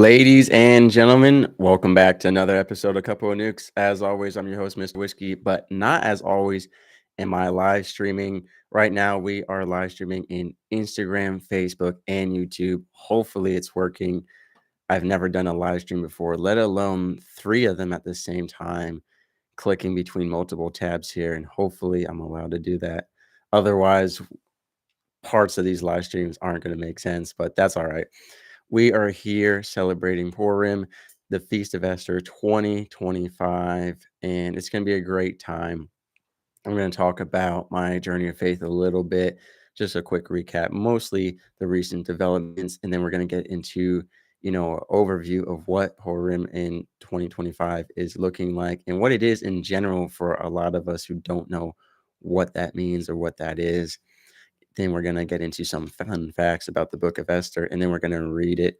Ladies and gentlemen, welcome back to another episode of Coupleonukes. As always, I'm your host, Mr. Whiskey, but not as always am I live streaming. Right now, we are live streaming in Instagram, Facebook, and YouTube. Hopefully, it's working. I've never done a live stream before, let alone three of them at the same time, clicking between multiple tabs here, and hopefully, I'm allowed to do that. Otherwise, parts of these live streams aren't going to make sense, but that's all right. We are here celebrating Purim, the Feast of Esther 2025, and it's going to be a great time. I'm going to talk about my journey of faith a little bit, just a quick recap, mostly the recent developments, and then we're going to get into, overview of what Purim in 2025 is looking like and what it is in general for a lot of us who don't know what that means or what that is. Then we're going to get into some fun facts about the Book of Esther, and then we're going to read it.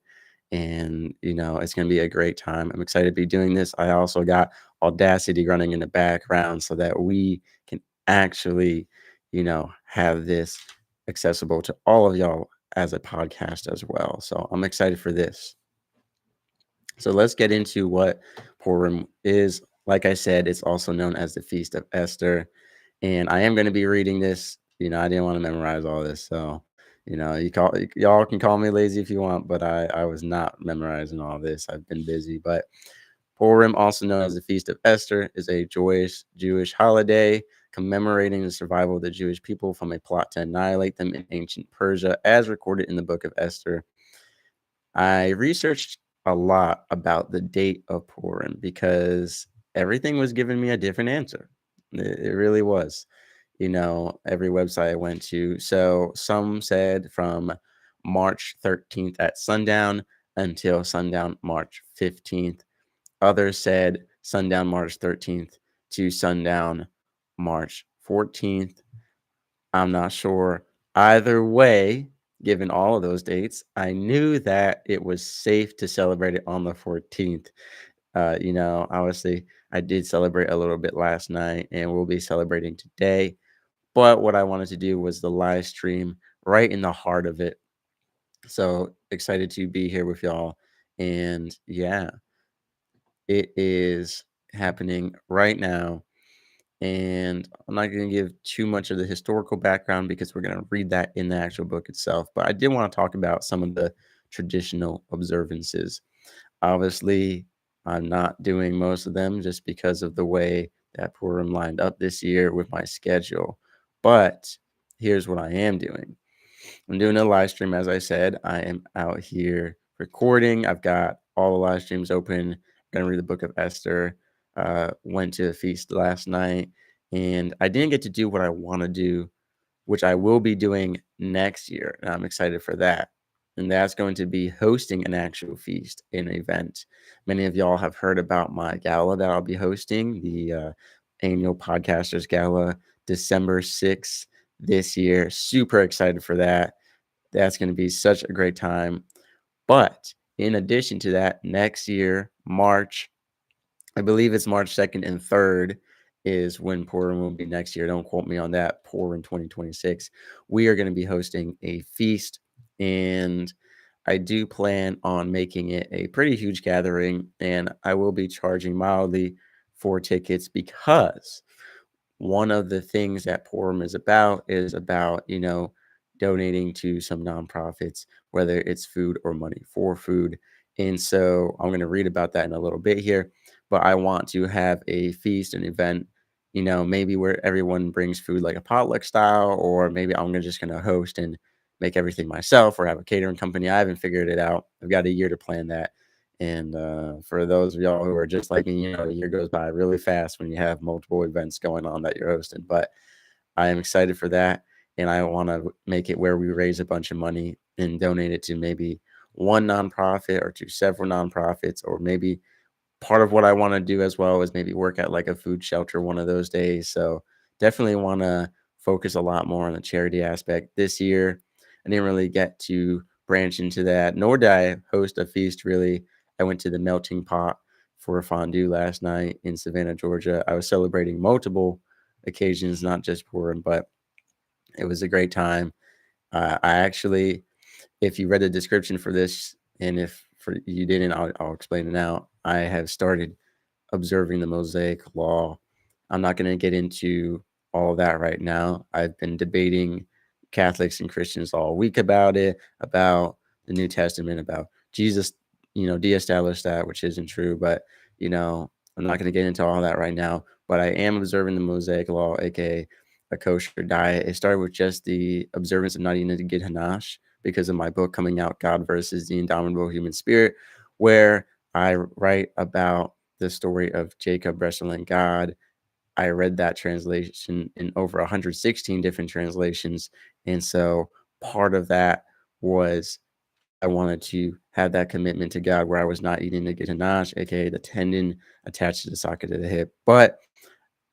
And, it's going to be a great time. I'm excited to be doing this. I also got Audacity running in the background so that we can actually, have this accessible to all of y'all as a podcast as well. So I'm excited for this. So let's get into what Purim is. Like I said, it's also known as the Feast of Esther. And I am going to be reading this. I didn't want to memorize all this. So, y'all can call me lazy if you want, but I was not memorizing all this. I've been busy. But Purim, also known as the Feast of Esther, is a joyous Jewish holiday commemorating the survival of the Jewish people from a plot to annihilate them in ancient Persia, as recorded in the Book of Esther. I researched a lot about the date of Purim because everything was giving me a different answer. It really was. Every website I went to. So some said from March 13th at sundown until sundown March 15th. Others said sundown March 13th to sundown March 14th. I'm not sure. Either way, given all of those dates, I knew that it was safe to celebrate it on the 14th. Obviously, I did celebrate a little bit last night, and we'll be celebrating today. But what I wanted to do was the live stream right in the heart of it. So excited to be here with y'all. And yeah, it is happening right now. And I'm not going to give too much of the historical background because we're going to read that in the actual book itself. But I did want to talk about some of the traditional observances. Obviously, I'm not doing most of them just because of the way that Purim lined up this year with my schedule. But here's what I am doing. I'm doing a live stream, as I said. I am out here recording. I've got all the live streams open. I'm going to read the Book of Esther. Went to a feast last night, and I didn't get to do what I want to do, which I will be doing next year. And I'm excited for that. And that's going to be hosting an actual feast, an event. Many of y'all have heard about my gala that I'll be hosting, the annual Podcasters Gala, December 6th this year. Super excited for that. That's going to be such a great time. But in addition to that, next year, March, I believe it's March 2nd and 3rd is when Purim will be next year. Don't quote me on that. Purim 2026. We are going to be hosting a feast, and I do plan on making it a pretty huge gathering, and I will be charging mildly for tickets because one of the things that Purim is about, donating to some nonprofits, whether it's food or money for food. And so I'm going to read about that in a little bit here, but I want to have a feast, an event, maybe where everyone brings food like a potluck style, or maybe just going to host and make everything myself or have a catering company. I haven't figured it out. I've got a year to plan that. And for those of y'all who are just like me, a year goes by really fast when you have multiple events going on that you're hosting. But I am excited for that. And I want to make it where we raise a bunch of money and donate it to maybe one nonprofit or to several nonprofits, or maybe part of what I want to do as well is maybe work at like a food shelter one of those days. So definitely want to focus a lot more on the charity aspect this year. I didn't really get to branch into that, nor did I host a feast really. I went to the Melting Pot for fondue last night in Savannah, Georgia. I was celebrating multiple occasions, not just Purim, but it was a great time. I actually, if you read the description for this, and if for you didn't, I'll explain it now. I have started observing the Mosaic Law. I'm not going to get into all of that right now. I've been debating Catholics and Christians all week about it, about the New Testament, about Jesus, de-established that, which isn't true. But, I'm not going to get into all that right now. But I am observing the Mosaic Law, aka a kosher diet. It started with just the observance of not eating to get hanash because of my book coming out, God versus the Indomitable Human Spirit, where I write about the story of Jacob wrestling God. I read that translation in over 116 different translations. And so part of that was I wanted to have that commitment to God where I was not eating the gitanash, aka the tendon attached to the socket of the hip. But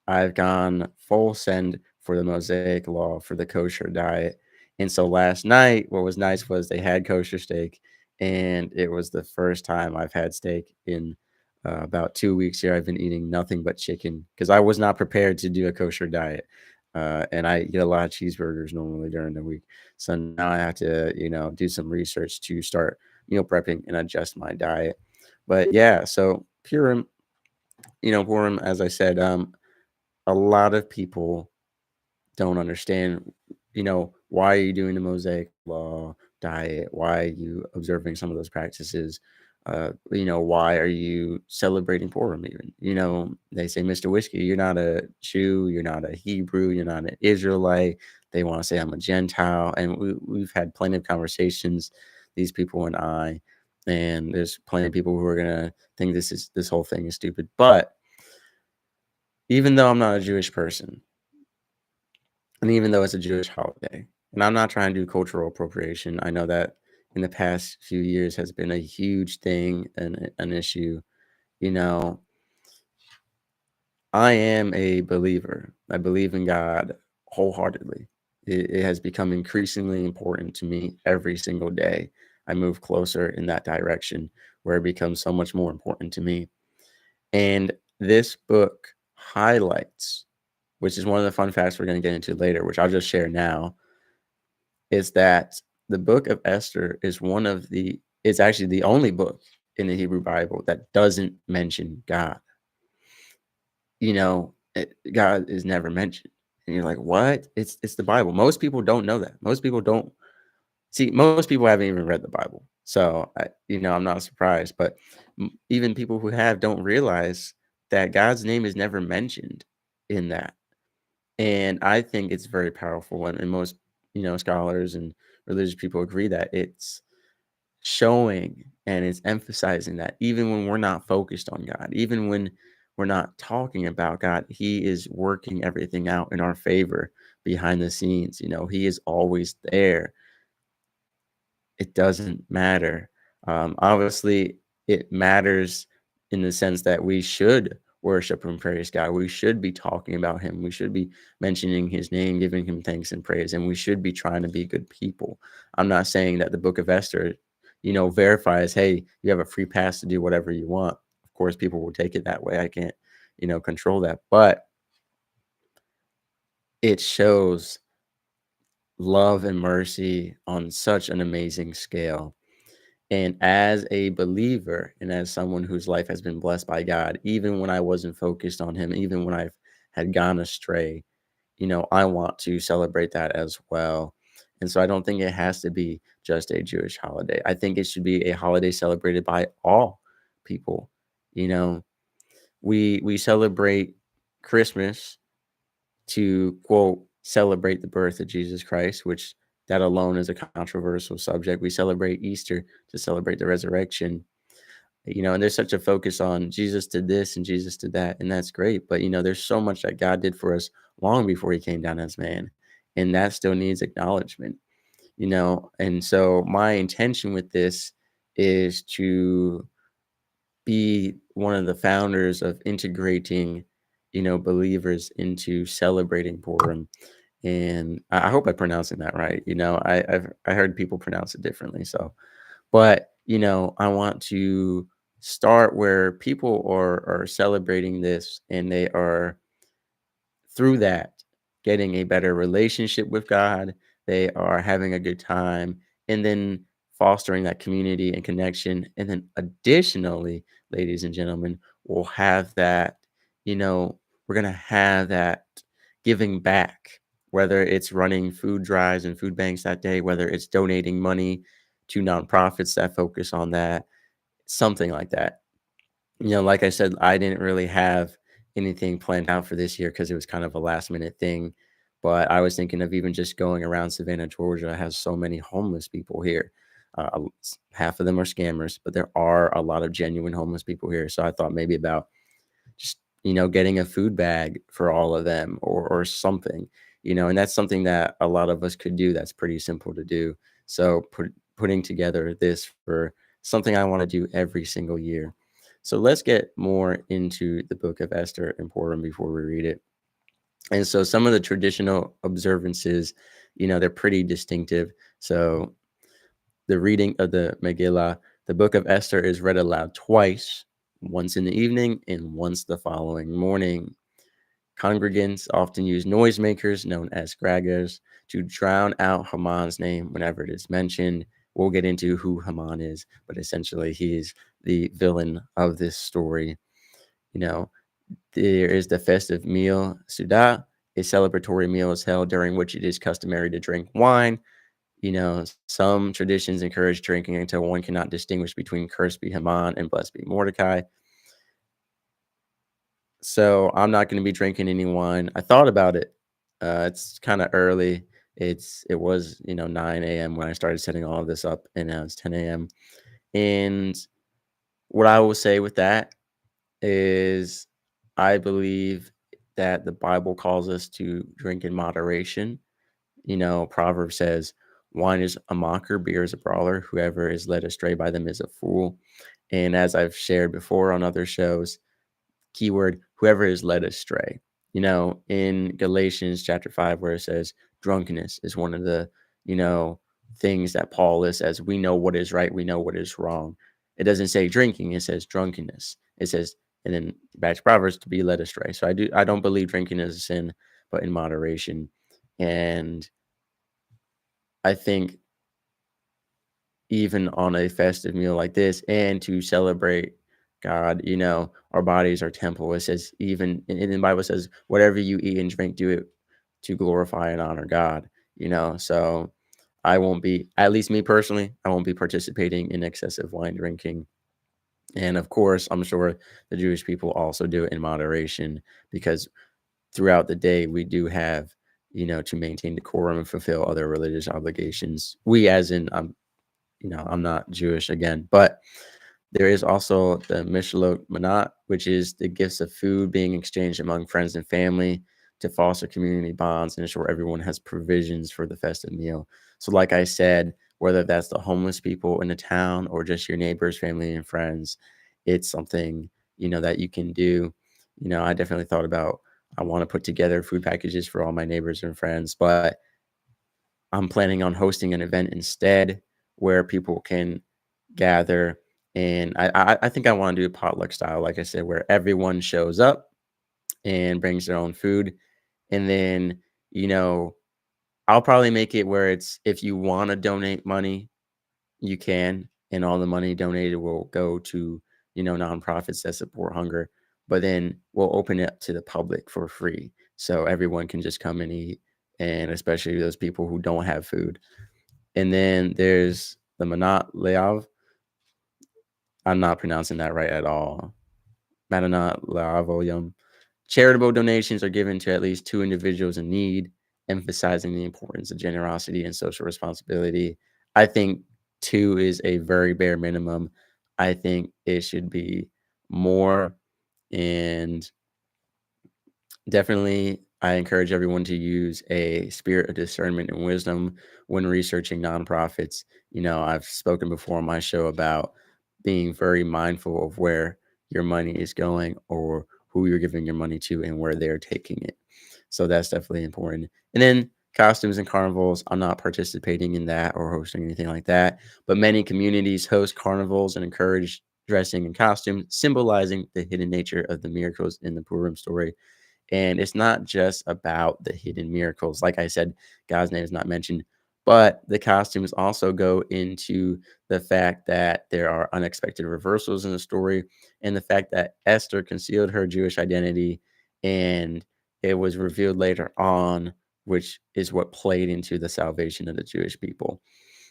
I've gone full send for the Mosaic Law for the kosher diet. And so last night, what was nice was they had kosher steak, and it was the first time I've had steak in about 2 weeks here. I've been eating nothing but chicken because I was not prepared to do a kosher diet. And I eat a lot of cheeseburgers normally during the week. So now I have to, do some research to start meal prepping and adjust my diet. But yeah, so Purim, Purim, as I said, a lot of people don't understand, why are you doing the Mosaic Law diet? Why are you observing some of those practices? Why are you celebrating Purim even? They say, Mr. Whiskey, you're not a Jew, you're not a Hebrew, you're not an Israelite. They want to say I'm a Gentile. And we've had plenty of conversations, these people and I, and there's plenty of people who are gonna think this whole thing is stupid. But even though I'm not a Jewish person, and even though it's a Jewish holiday, and I'm not trying to do cultural appropriation, I know that in the past few years has been a huge thing and an issue. You know, I am a believer. I believe in God wholeheartedly. It has become increasingly important to me every single day. I move closer in that direction where it becomes so much more important to me. And this book highlights, which is one of the fun facts we're going to get into later, which I'll just share now, is that the Book of Esther is it's actually the only book in the Hebrew Bible that doesn't mention God. God is never mentioned. And you're like, what? It's the Bible. Most people don't know that. Most people don't see, most people haven't even read the Bible. So, I'm not surprised. But even people who have don't realize that God's name is never mentioned in that. And I think it's very powerful. And most, scholars and religious people agree that it's showing and it's emphasizing that even when we're not focused on God, even when we're not talking about God, He is working everything out in our favor behind the scenes. He is always there. It doesn't matter. Obviously, it matters in the sense that we should worship and praise God. We should be talking about Him. We should be mentioning His name, giving Him thanks and praise, and we should be trying to be good people. I'm not saying that the Book of Esther, verifies, hey, you have a free pass to do whatever you want. Of course, people will take it that way. I can't, control that, but it shows love and mercy on such an amazing scale. And as a believer and as someone whose life has been blessed by God, even when I wasn't focused on Him, even when I've had gone astray, I want to celebrate that as well. And so I don't think it has to be just a Jewish holiday. I think it should be a holiday celebrated by all people. You know, we celebrate Christmas to quote celebrate the birth of Jesus Christ, which that alone is a controversial subject. We celebrate Easter to celebrate the resurrection. And there's such a focus on Jesus did this and Jesus did that, and that's great. But there's so much that God did for us long before He came down as man, and that still needs acknowledgement. And so my intention with this is to be one of the founders of integrating, believers into celebrating Purim. And I hope I'm pronouncing that right. I heard people pronounce it differently. So, but I want to start where people are celebrating this, and they are through that getting a better relationship with God. They are having a good time, and then fostering that community and connection. And then additionally, ladies and gentlemen, we'll have that, you know, we're going to have that giving back, whether it's running food drives and food banks that day, whether it's donating money to nonprofits that focus on that, something like that. Like I said, I didn't really have anything planned out for this year because it was kind of a last minute thing. But I was thinking of even just going around Savannah, Georgia. It has so many homeless people here. Half of them are scammers, but there are a lot of genuine homeless people here. So I thought maybe about just, getting a food bag for all of them or something, and that's something that a lot of us could do. That's pretty simple to do. So putting together this for something I want to do every single year. So let's get more into the Book of Esther and Purim before we read it. And so some of the traditional observances, they're pretty distinctive. So the reading of the Megillah, the Book of Esther, is read aloud twice, once in the evening and once the following morning. Congregants often use noisemakers known as graggers to drown out Haman's name whenever it is mentioned. We'll get into who Haman is, but essentially he is the villain of this story. You know, there is the festive meal, Suda. A celebratory meal is held during which it is customary to drink wine. Some traditions encourage drinking until one cannot distinguish between cursed be Haman and blessed be Mordecai. So I'm not going to be drinking any wine. I thought about it. It's kind of early. It was 9 a.m. when I started setting all of this up, and now it's 10 a.m. And what I will say with that is, I believe that the Bible calls us to drink in moderation. Proverb says, "Wine is a mocker, beer is a brawler. Whoever is led astray by them is a fool." And as I've shared before on other shows, keyword, whoever is led astray. In Galatians chapter 5, where it says drunkenness is one of the, you know, things that Paul lists as, we know what is right, we know what is wrong. It doesn't say drinking, it says drunkenness. It says, and then back to Proverbs, to be led astray. So I don't believe drinking is a sin, but in moderation. And I think even on a festive meal like this and to celebrate God, our bodies are temple. It says, even in the Bible says, whatever you eat and drink, do it to glorify and honor God, So I won't be, at least me personally, I won't be participating in excessive wine drinking. And of course, I'm sure the Jewish people also do it in moderation, because throughout the day we do have, to maintain decorum and fulfill other religious obligations. We, as in, I'm not Jewish again, but there is also the Mishalot Manat, which is the gifts of food being exchanged among friends and family to foster community bonds and ensure everyone has provisions for the festive meal. So, like I said, whether that's the homeless people in the town or just your neighbors, family, and friends, it's something, that you can do. I definitely thought about, I want to put together food packages for all my neighbors and friends, but I'm planning on hosting an event instead where people can gather. And I think I want to do a potluck style, like I said, where everyone shows up and brings their own food. And then, you know, I'll probably make it where it's, if you want to donate money, you can, and all the money donated will go to, nonprofits that support hunger. But then we'll open it up to the public for free, so everyone can just come and eat, and especially those people who don't have food. And then there's the Manat Leav. I'm not pronouncing that right at all. Mananat Leavoyum. Charitable donations are given to at least two individuals in need, emphasizing the importance of generosity and social responsibility. I think two is a very bare minimum. I think it should be more. And definitely, I encourage everyone to use a spirit of discernment and wisdom when researching nonprofits. I've spoken before on my show about being very mindful of where your money is going, or who you're giving your money to, and where they're taking it. So that's definitely important. And then costumes and carnivals, I'm not participating in that or hosting anything like that. But many communities host carnivals and encourage dressing in costume, symbolizing the hidden nature of the miracles in the Purim story. And it's not just about the hidden miracles. Like I said, God's name is not mentioned, But the costumes also go into the fact that there are unexpected reversals in the story and the fact that Esther concealed her Jewish identity and it was revealed later on, which is what played into the salvation of the Jewish people.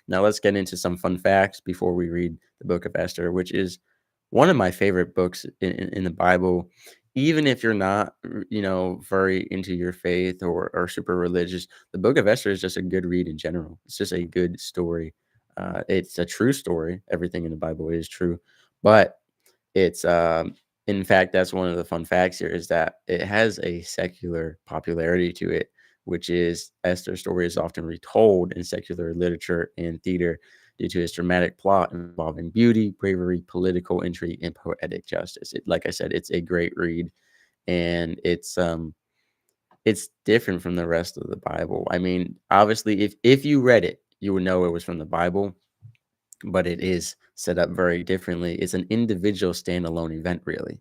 Now, let's get into some fun facts before we read the Book of Esther, which is one of my favorite books in the Bible. Even if you're not, very into your faith or super religious, the Book of Esther is just a good read in general. It's just a good story. It's a true story. Everything in the Bible is true, but it's, in fact, that's one of the fun facts here is that it has a secular popularity to it, which is Esther's story is often retold in secular literature and theater due to its dramatic plot involving beauty, bravery, political intrigue, and poetic justice. Like I said, it's a great read, and it's different from the rest of the Bible. I mean, obviously, if you read it, you would know it was from the Bible, but it is set up very differently. It's an individual standalone event, really.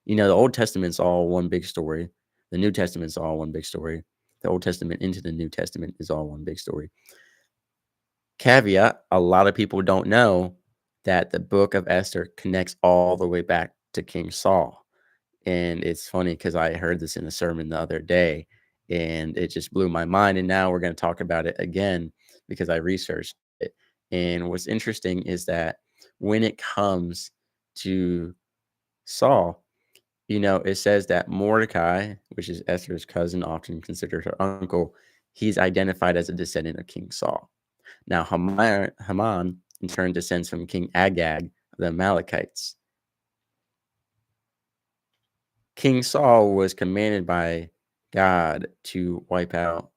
The Old Testament's all one big story. The New Testament's all one big story. The Old Testament into the New Testament is all one big story. Caveat, a lot of people don't know that the book of Esther connects all the way back to King Saul. And it's funny because I heard this in a sermon the other day and it just blew my mind. And now we're going to talk about it again because I researched it. And what's interesting is that when it comes to Saul, it says that Mordecai, which is Esther's cousin, often considered her uncle, he's identified as a descendant of King Saul. Now, Haman in turn descends from King Agag of the Amalekites. King Saul was commanded by God to wipe out,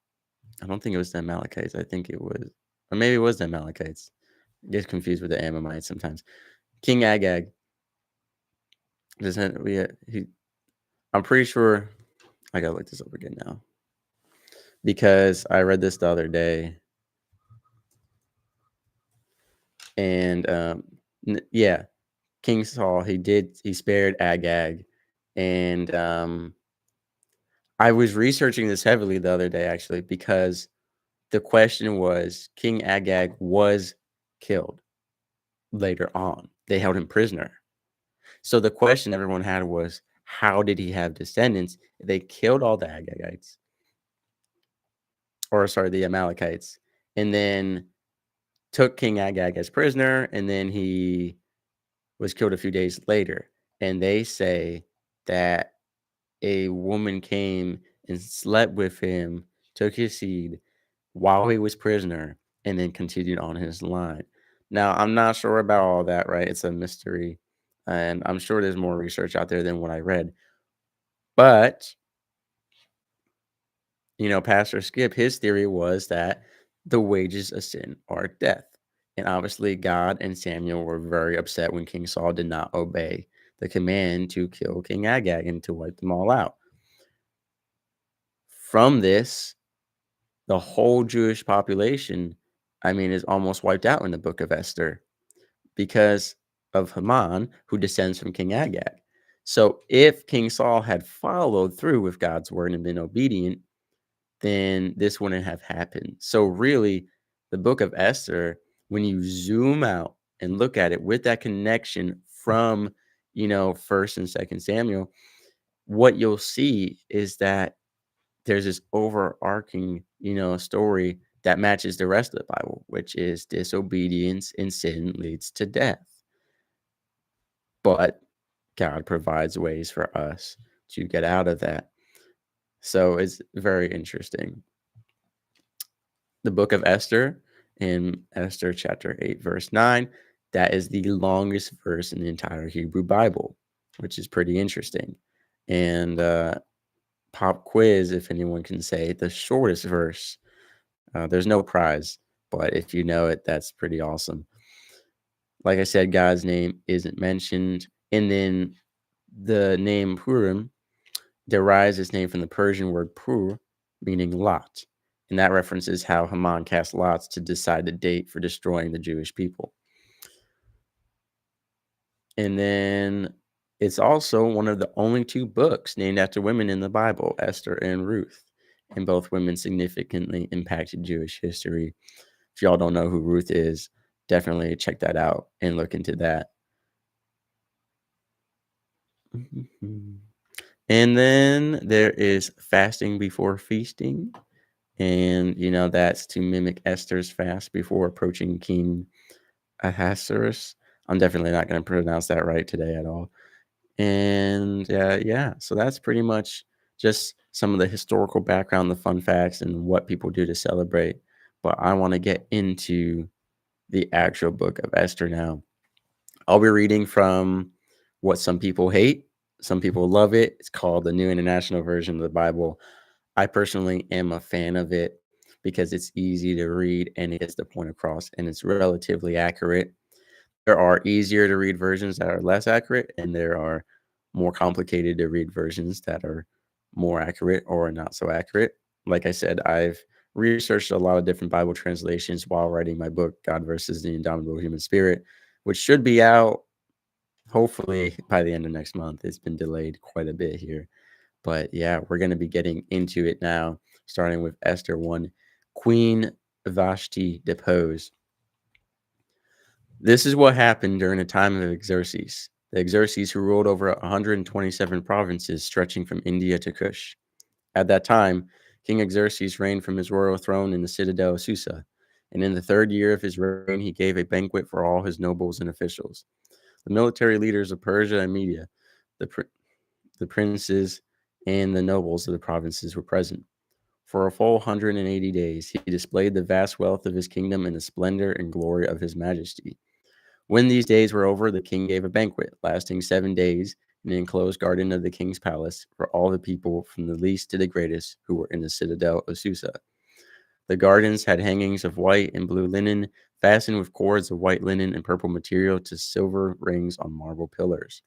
I don't think it was the Amalekites. I think it was, or maybe it was the Amalekites. I get confused with the Ammonites sometimes. King Agag, I'm pretty sure, I gotta look this up again now because I read this the other day. And yeah, King Saul, he spared Agag. And I was researching this heavily the other day actually because the question was King Agag was killed later on. They held him prisoner. So the question everyone had was how did he have descendants? They killed all the Agagites, or sorry, the Amalekites, and then took King Agag as prisoner, and then he was killed a few days later. And they say that a woman came and slept with him, took his seed while he was prisoner, and then continued on his line. Now, I'm not sure about all that, right? It's a mystery. And I'm sure there's more research out there than what I read. But, Pastor Skip, his theory was that the wages of sin are death. And obviously, God and Samuel were very upset when King Saul did not obey the command to kill King Agag and to wipe them all out. From this, the whole Jewish population, I mean, is almost wiped out in the book of Esther because of Haman, who descends from King Agag. So if King Saul had followed through with God's word and been obedient, then this wouldn't have happened. So really, the book of Esther, when you zoom out and look at it with that connection from, first and second Samuel, what you'll see is that there's this overarching, story that matches the rest of the Bible, which is disobedience and sin leads to death. But God provides ways for us to get out of that. So it's very interesting. The book of Esther, in Esther chapter 8, verse 9, that is the longest verse in the entire Hebrew Bible, which is pretty interesting. And pop quiz, if anyone can say the shortest verse. There's no prize, but if you know it, that's pretty awesome. Like I said, God's name isn't mentioned. And then the name Purim derives its name from the Persian word pur, meaning lot. And that references how Haman cast lots to decide the date for destroying the Jewish people. And then it's also one of the only two books named after women in the Bible, Esther and Ruth. and both women significantly impacted Jewish history. If y'all don't know who Ruth is, definitely check that out and look into that. Mhm. And then there is fasting before feasting. And, that's to mimic Esther's fast before approaching King Ahasuerus. I'm definitely not going to pronounce that right today at all. And yeah, so that's pretty much just some of the historical background, the fun facts, and what people do to celebrate. But I want to get into the actual book of Esther now. I'll be reading from what some people hate, some people love it. It's called the New International Version of the Bible. I personally am a fan of it because it's easy to read and it gets the point across and it's relatively accurate. There are easier to read versions that are less accurate, and there are more complicated to read versions that are more accurate or not so accurate. Like I said, I've researched a lot of different Bible translations while writing my book, God versus the Indomitable Human Spirit, which should be out hopefully by the end of next month. It's been delayed quite a bit here. But yeah, we're going to be getting into it now, starting with Esther 1. Queen Vashti deposed. This is what happened during the time of Xerxes, the Xerxes who ruled over 127 provinces stretching from India to Kush. At that time, King Xerxes reigned from his royal throne in the citadel of Susa, and in the third year of his reign, he gave a banquet for all his nobles and officials. The military leaders of Persia and Media, the, pr- the princes, and the nobles of the provinces were present. For a full 180 days, he displayed the vast wealth of his kingdom and the splendor and glory of his majesty. When these days were over, the king gave a banquet lasting 7 days in the enclosed garden of the king's palace for all the people from the least to the greatest who were in the citadel of Susa. The gardens had hangings of white and blue linen, fastened with cords of white linen and purple material to silver rings on marble pillars.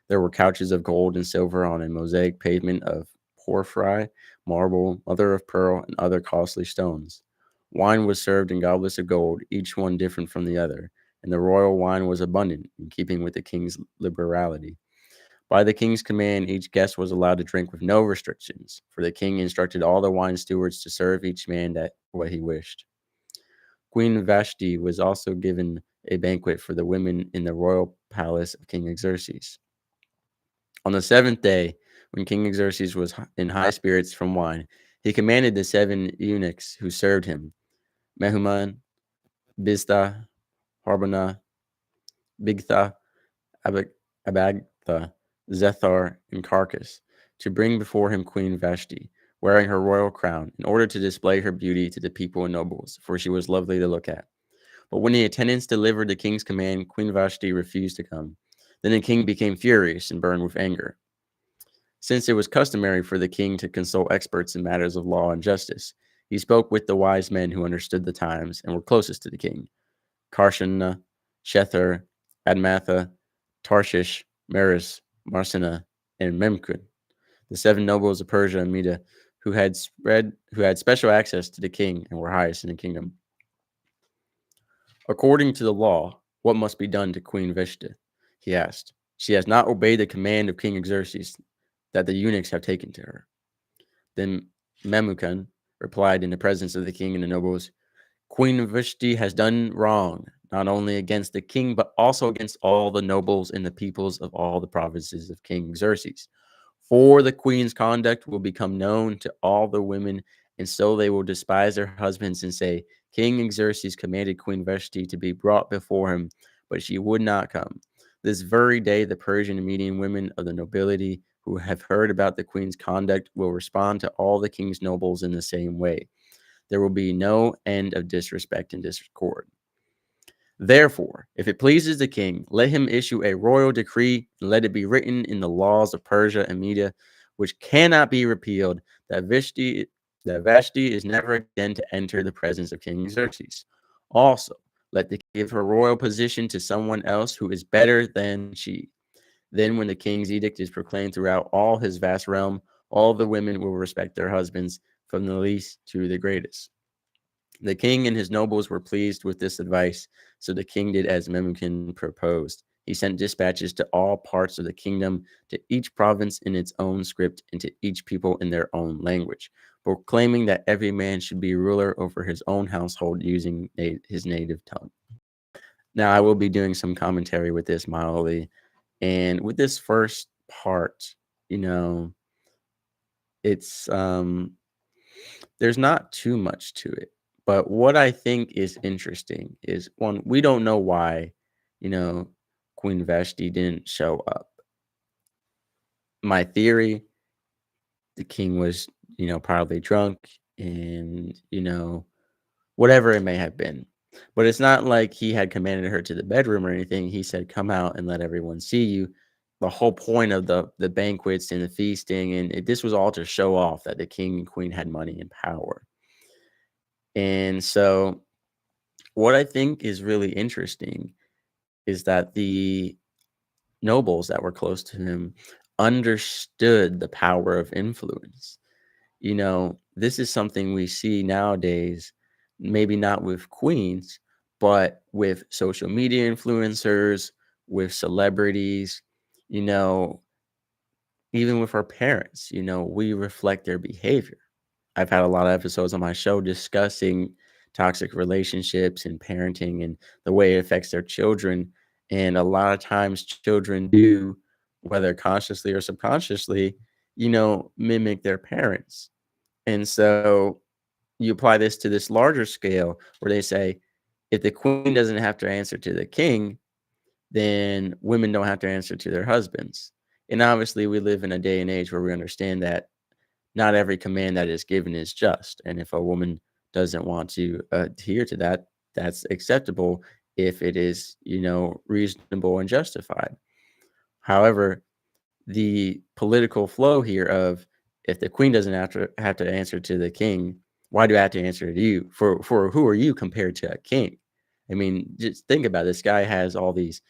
There were couches of gold and silver on a mosaic pavement of porphyry, marble, mother of pearl, and other costly stones. Wine was served in goblets of gold, each one different from the other, and the royal wine was abundant, in keeping with the king's liberality. By the king's command, each guest was allowed to drink with no restrictions, for the king instructed all the wine stewards to serve each man that what he wished. Queen Vashti was also given a banquet for the women in the royal palace of King Xerxes. On the seventh day, when King Xerxes was in high spirits from wine, he commanded the 7 eunuchs who served him, Mehuman, Biztha, Harbona, Bigtha, Abagtha, Zethar, and Carcass, to bring before him Queen Vashti, wearing her royal crown, in order to display her beauty to the people and nobles, for she was lovely to look at. But when the attendants delivered the king's command, Queen Vashti refused to come. Then the king became furious and burned with anger. Since it was customary for the king to consult experts in matters of law and justice, he spoke with the wise men who understood the times and were closest to the king: Karshana, Shether, Admatha, Tarshish, Meres, Marsina, and Memkun, the 7 nobles of Persia and Media, who had special access to the king and were highest in the kingdom. According to the law, what must be done to Queen Vashti? He asked. She has not obeyed the command of King Xerxes that the eunuchs have taken to her. Then Memucan replied in the presence of the king and the nobles, Queen Vashti has done wrong, not only against the king, but also against all the nobles and the peoples of all the provinces of King Xerxes. For the queen's conduct will become known to all the women, and so they will despise their husbands and say, King Xerxes commanded Queen Vashti to be brought before him, but she would not come. This very day, the Persian and Median women of the nobility who have heard about the queen's conduct will respond to all the king's nobles in the same way. There will be no end of disrespect and discord. Therefore, if it pleases the king, let him issue a royal decree and let it be written in the laws of Persia and Media, which cannot be repealed, that Vashti is never again to enter the presence of King Xerxes. Also, let the king give her royal position to someone else who is better than she. Then, when the king's edict is proclaimed throughout all his vast realm, all the women will respect their husbands, from the least to the greatest. The king and his nobles were pleased with this advice, so the king did as Memucan proposed, He sent dispatches to all parts of the kingdom, to each province in its own script, and to each people in their own language, proclaiming that every man should be ruler over his own household using his native tongue. Now, I will be doing some commentary with this mildly. And with this first part, you know, it's there's not too much to it. But what I think is interesting is one, we don't know why, you know, Queen Vashti didn't show up. My theory, the king was, probably drunk and, whatever it may have been. But it's not like he had commanded her to the bedroom or anything. He said, "Come out and let everyone see you." The whole point of the banquets and the feasting and this was all to show off that the king and queen had money and power. And so, what I think is really interesting is that the nobles that were close to him understood the power of influence. This is something we see nowadays, maybe not with queens, but with social media influencers, with celebrities, you know, even with our parents, we reflect their behavior. I've had a lot of episodes on my show discussing toxic relationships and parenting and the way it affects their children. And a lot of times, children do, whether consciously or subconsciously, mimic their parents. And so you apply this to this larger scale where they say, if the queen doesn't have to answer to the king, then women don't have to answer to their husbands. And obviously, we live in a day and age where we understand that not every command that is given is just. And if a woman doesn't want to adhere to that, that's acceptable if it is, reasonable and justified. However, the political flow here of if the queen doesn't have to answer to the king, why do I have to answer to you? For who are you compared to a king? I mean, just think about it. This guy has all these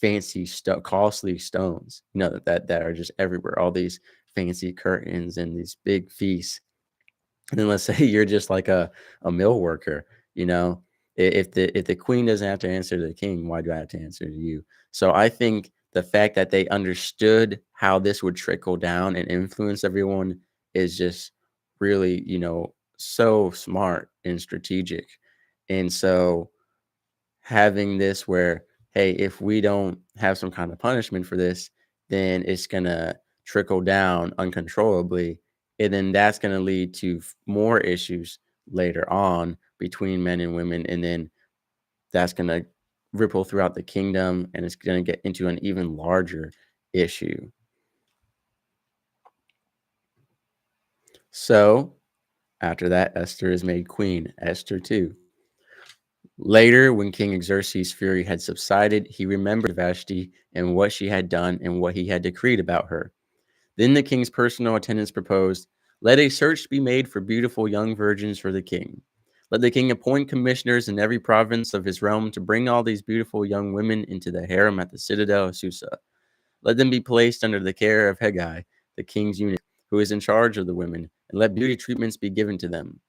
fancy costly stones, that are just everywhere. All these fancy curtains and these big feasts. And then let's say you're just like a mill worker, you know. If the queen doesn't have to answer to the king, why do I have to answer to you? So I think the fact that they understood how this would trickle down and influence everyone is just really, so smart and strategic. And so having this where, hey, if we don't have some kind of punishment for this, then it's gonna trickle down uncontrollably, and then that's gonna lead to more issues later on between men and women, and then that's gonna ripple throughout the kingdom, and it's gonna get into an even larger issue. So after that, Esther is made queen, Esther 2. Later, when King Xerxes' fury had subsided, he remembered Vashti and what she had done and what he had decreed about her. Then the king's personal attendants proposed, "Let a search be made for beautiful young virgins for the king. Let the king appoint commissioners in every province of his realm to bring all these beautiful young women into the harem at the citadel of Susa. Let them be placed under the care of Hegai, the king's eunuch, who is in charge of the women, and let beauty treatments be given to them.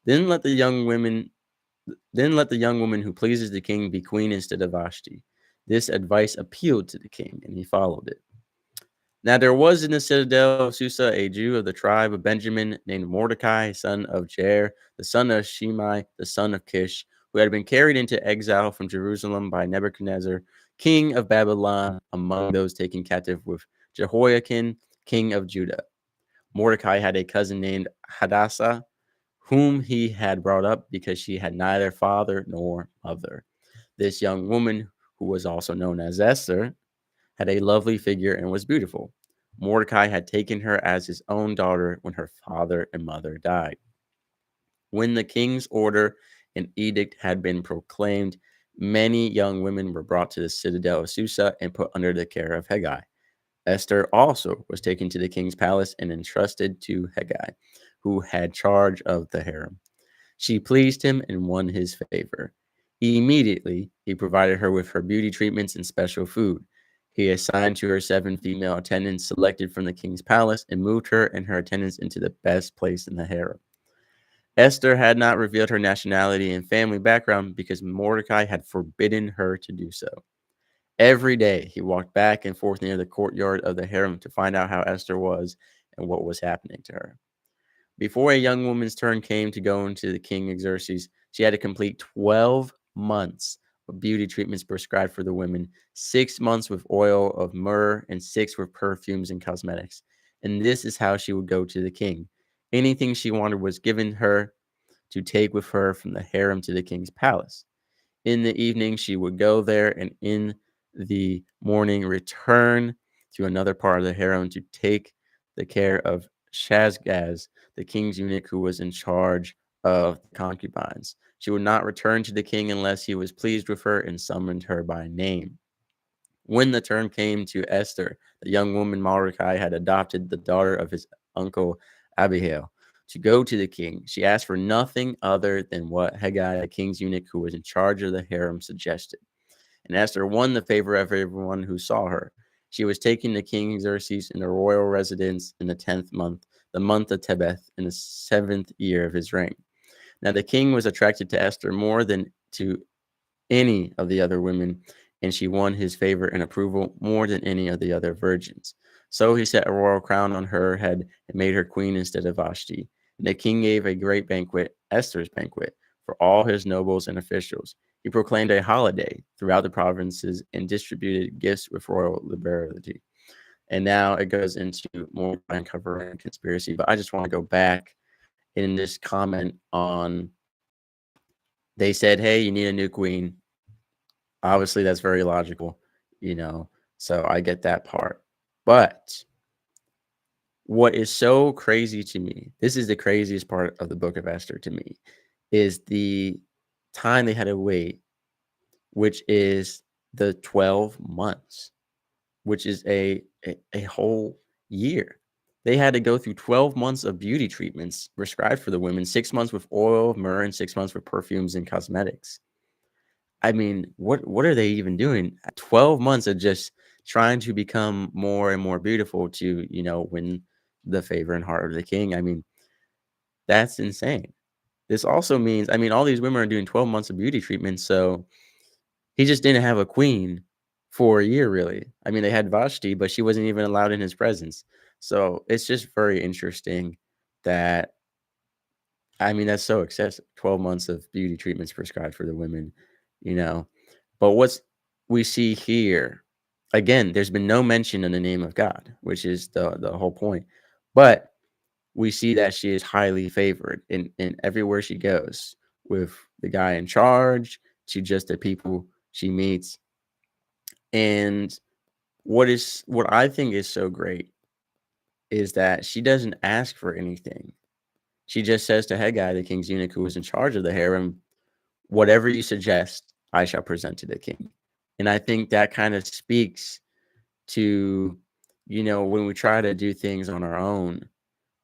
Then let the young women then let the young woman who pleases the king be queen instead of Vashti." This advice appealed to the king, and he followed it. Now there was in the citadel of Susa a Jew of the tribe of Benjamin named Mordecai, son of Jair, the son of Shimei, the son of Kish, who had been carried into exile from Jerusalem by Nebuchadnezzar, king of Babylon, among those taken captive with Jehoiakim, king of Judah. Mordecai had a cousin named Hadassah, whom he had brought up because she had neither father nor mother. This young woman, who was also known as Esther, had a lovely figure and was beautiful. Mordecai had taken her as his own daughter when her father and mother died. When the king's order and edict had been proclaimed, many young women were brought to the citadel of Susa and put under the care of Hegai. Esther also was taken to the king's palace and entrusted to Hegai, who had charge of the harem. She pleased him and won his favor. Immediately, he provided her with her beauty treatments and special food. He assigned to her 7 female attendants selected from the king's palace and moved her and her attendants into the best place in the harem. Esther had not revealed her nationality and family background because Mordecai had forbidden her to do so. Every day he walked back and forth near the courtyard of the harem to find out how Esther was and what was happening to her. Before a young woman's turn came to go into the king Xerxes, she had to complete 12 months of beauty treatments prescribed for the women, 6 months with oil of myrrh, and six with perfumes and cosmetics. And this is how she would go to the king. Anything she wanted was given her to take with her from the harem to the king's palace. In the evening, she would go there, and in the morning, return to another part of the harem to take the care of Shazgaz, the king's eunuch who was in charge of the concubines. She would not return to the king unless he was pleased with her and summoned her by name. When the turn came to Esther, the young woman Mordecai had adopted the daughter of his uncle Abihail to go to the king. She asked for nothing other than what Haggai, the king's eunuch who was in charge of the harem, suggested. And Esther won the favor of everyone who saw her. She was taken to King Xerxes in the royal residence in the 10th month, the month of Tebeth, in the 7th year of his reign. Now the king was attracted to Esther more than to any of the other women, and she won his favor and approval more than any of the other virgins. So he set a royal crown on her head and made her queen instead of Vashti. And the king gave a great banquet, Esther's banquet, for all his nobles and officials. He proclaimed a holiday throughout the provinces and distributed gifts with royal liberality. And now it goes into more uncovering conspiracy, but I just want to go back in this comment on they said, hey, you need a new queen. Obviously, that's very logical, you know, so I get that part. But what is so crazy to me, this is the craziest part of the Book of Esther to me, is the time they had to wait, which is the 12 months, which is a whole year. They had to go through 12 months of beauty treatments prescribed for the women, 6 months with oil, myrrh, and 6 months with perfumes and cosmetics. I mean, what are they even doing? 12 months of just trying to become more and more beautiful to, win the favor and heart of the king. I mean, that's insane. This also means, I mean, all these women are doing 12 months of beauty treatment, so he just didn't have a queen for a year, really. I mean, they had Vashti, but she wasn't even allowed in his presence. So it's just very interesting that, I mean, that's so excessive. 12 months of beauty treatments prescribed for the women, you know. But what's we see here, again, there's been no mention in the name of God, which is the whole point. But we see that she is highly favored in everywhere she goes, with the guy in charge to just the people she meets. And what I think is so great is that she doesn't ask for anything. She just says to Haggai, the king's eunuch who was in charge of the harem, whatever you suggest, I shall present to the king. And I think that kind of speaks to, when we try to do things on our own,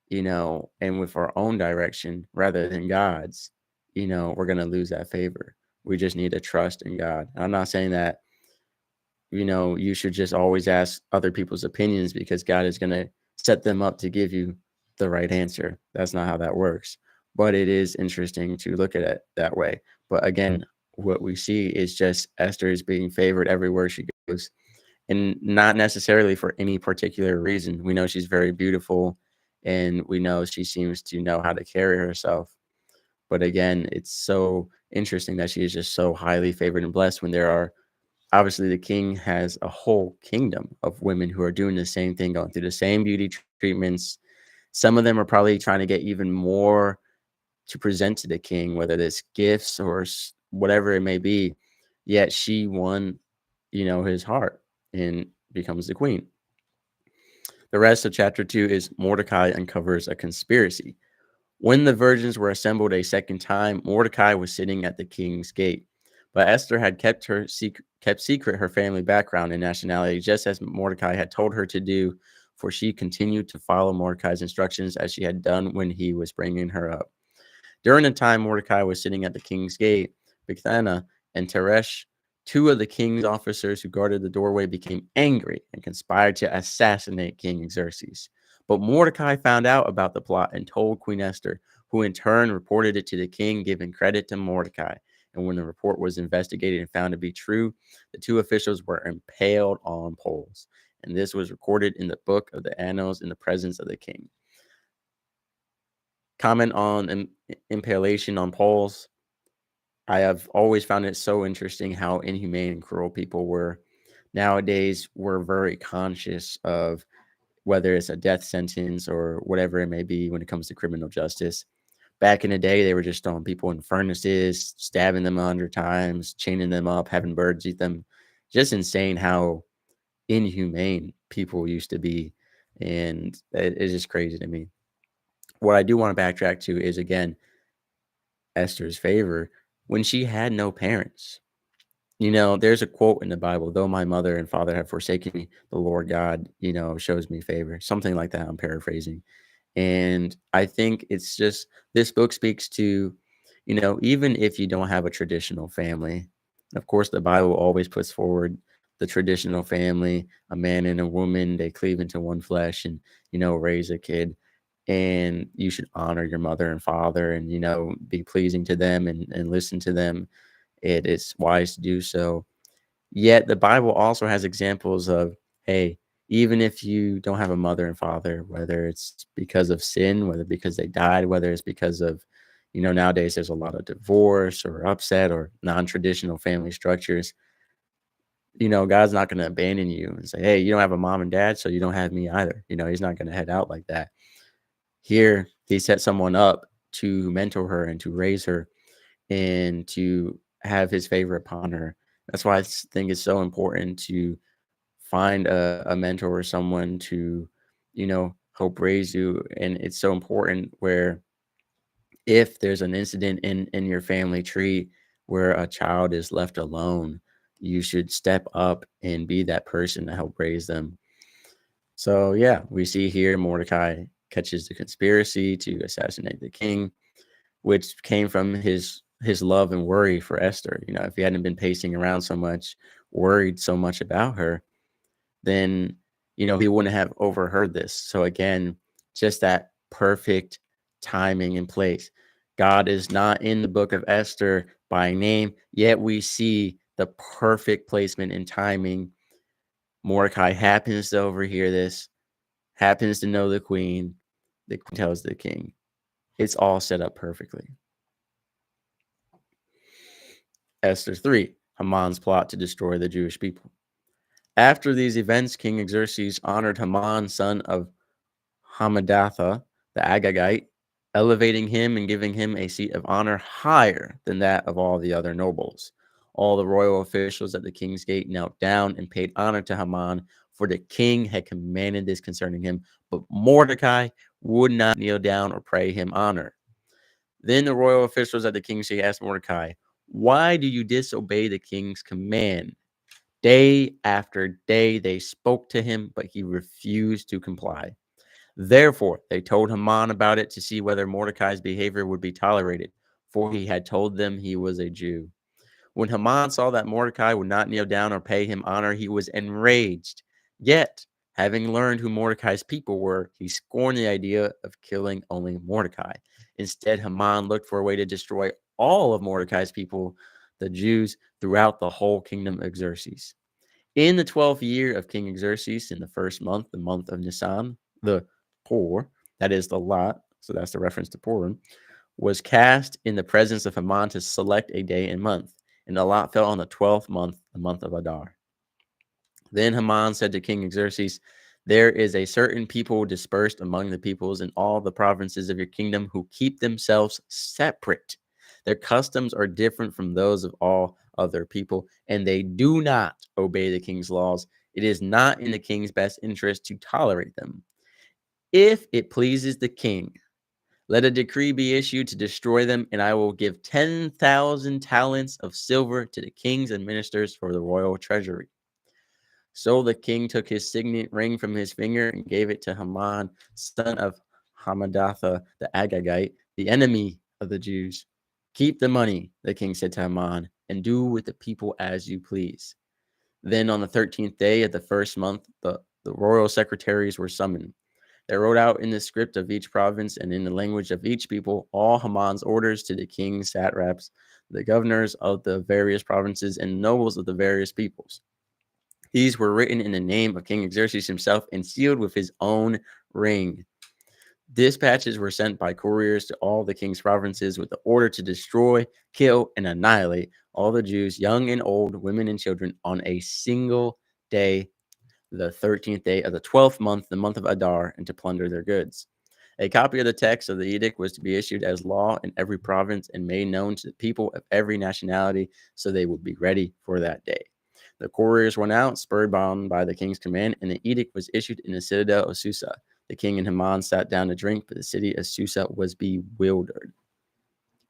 and with our own direction rather than God's, we're going to lose that favor. We just need to trust in God. I'm not saying that, you should just always ask other people's opinions because God is going to set them up to give you the right answer. That's not how that works. But it is interesting to look at it that way. But again, what we see is just Esther is being favored everywhere she goes, and not necessarily for any particular reason. We know she's very beautiful, and we know she seems to know how to carry herself. But again, it's so interesting that she is just so highly favored and blessed when there are obviously the king has a whole kingdom of women who are doing the same thing, going through the same beauty treatments. Some of them are probably trying to get even more to present to the king, whether it's gifts or whatever it may be. Yet she won, his heart and becomes the queen. The rest of chapter 2 is Mordecai uncovers a conspiracy. When the virgins were assembled a second time, Mordecai was sitting at the king's gate. But Esther had kept secret her family background and nationality, just as Mordecai had told her to do, for she continued to follow Mordecai's instructions as she had done when he was bringing her up. During the time Mordecai was sitting at the king's gate, Bigthana and Teresh, two of the king's officers who guarded the doorway, became angry and conspired to assassinate King Xerxes. But Mordecai found out about the plot and told Queen Esther, who in turn reported it to the king, giving credit to Mordecai. And when the report was investigated and found to be true, the two officials were impaled on poles. And this was recorded in the book of the Annals in the presence of the king. Comment on impalation on poles. I have always found it so interesting how inhumane and cruel people were. Nowadays, we're very conscious of whether it's a death sentence or whatever it may be when it comes to criminal justice. Back in the day, they were just throwing people in furnaces, stabbing them 100 times, chaining them up, having birds eat them. Just insane how inhumane people used to be. And it's just crazy to me. What I do want to backtrack to is, again, Esther's favor when she had no parents. There's a quote in the Bible, though my mother and father have forsaken me, the Lord God, shows me favor. Something like that. I'm paraphrasing. And I think it's just this book speaks to, even if you don't have a traditional family, of course, the Bible always puts forward the traditional family, a man and a woman, they cleave into one flesh and, raise a kid. And you should honor your mother and father and, be pleasing to them and listen to them. It is wise to do so. Yet the Bible also has examples of, hey, even if you don't have a mother and father, whether it's because of sin, whether because they died, whether it's because of, nowadays there's a lot of divorce or upset or non-traditional family structures, God's not going to abandon you and say, hey, you don't have a mom and dad, so you don't have me either. He's not going to head out like that. Here, he set someone up to mentor her and to raise her and to have his favor upon her. That's why I think it's so important to find a mentor or someone to, help raise you. And it's so important where if there's an incident in your family tree where a child is left alone, you should step up and be that person to help raise them. So yeah, we see here Mordecai catches the conspiracy to assassinate the king, which came from his love and worry for Esther. If he hadn't been pacing around so much, worried so much about her, then he wouldn't have overheard this. So again, just that perfect timing and place. God is not in the book of Esther by name, yet we see the perfect placement and timing. Mordecai happens to overhear this, happens to know the queen. The queen tells the king. It's all set up perfectly. Esther 3, Haman's plot to destroy the Jewish people. After these events, King Xerxes honored Haman, son of Hammedatha, the Agagite, elevating him and giving him a seat of honor higher than that of all the other nobles. All the royal officials at the king's gate knelt down and paid honor to Haman, for the king had commanded this concerning him. But Mordecai would not kneel down or pay him honor. Then the royal officials at the king's gate asked Mordecai, why do you disobey the king's command? Day after day they spoke to him, but he refused to comply. Therefore, they told Haman about it to see whether Mordecai's behavior would be tolerated, for he had told them he was a Jew. When Haman saw that Mordecai would not kneel down or pay him honor, he was enraged. Yet, having learned who Mordecai's people were, he scorned the idea of killing only Mordecai. Instead, Haman looked for a way to destroy all of Mordecai's people, the Jews, throughout the whole kingdom of Xerxes. In the 12th year of King Xerxes, in the first month, the month of Nisan, the Pur, that is the lot, so that's the reference to Purim, was cast in the presence of Haman to select a day and month. And the lot fell on the 12th month, the month of Adar. Then Haman said to King Xerxes, there is a certain people dispersed among the peoples in all the provinces of your kingdom who keep themselves separate. Their customs are different from those of all other people, and they do not obey the king's laws. It is not in the king's best interest to tolerate them. If it pleases the king, let a decree be issued to destroy them, and I will give 10,000 talents of silver to the king's administrators for the royal treasury. So the king took his signet ring from his finger and gave it to Haman, son of Hammedatha the Agagite, the enemy of the Jews. Keep the money, the king said to Haman, and do with the people as you please. Then on the 13th day of the first month, the royal secretaries were summoned. They wrote out in the script of each province and in the language of each people all Haman's orders to the king's satraps, the governors of the various provinces, and nobles of the various peoples. These were written in the name of King Xerxes himself and sealed with his own ring. Dispatches were sent by couriers to all the king's provinces with the order to destroy, kill, and annihilate all the Jews, young and old, women and children, on a single day, the 13th day of the 12th month, the month of Adar, and to plunder their goods. A copy of the text of the edict was to be issued as law in every province and made known to the people of every nationality so they would be ready for that day. The couriers went out, spurred on by the king's command, and the edict was issued in the citadel of Susa. The king and Haman sat down to drink, but the city of Susa was bewildered.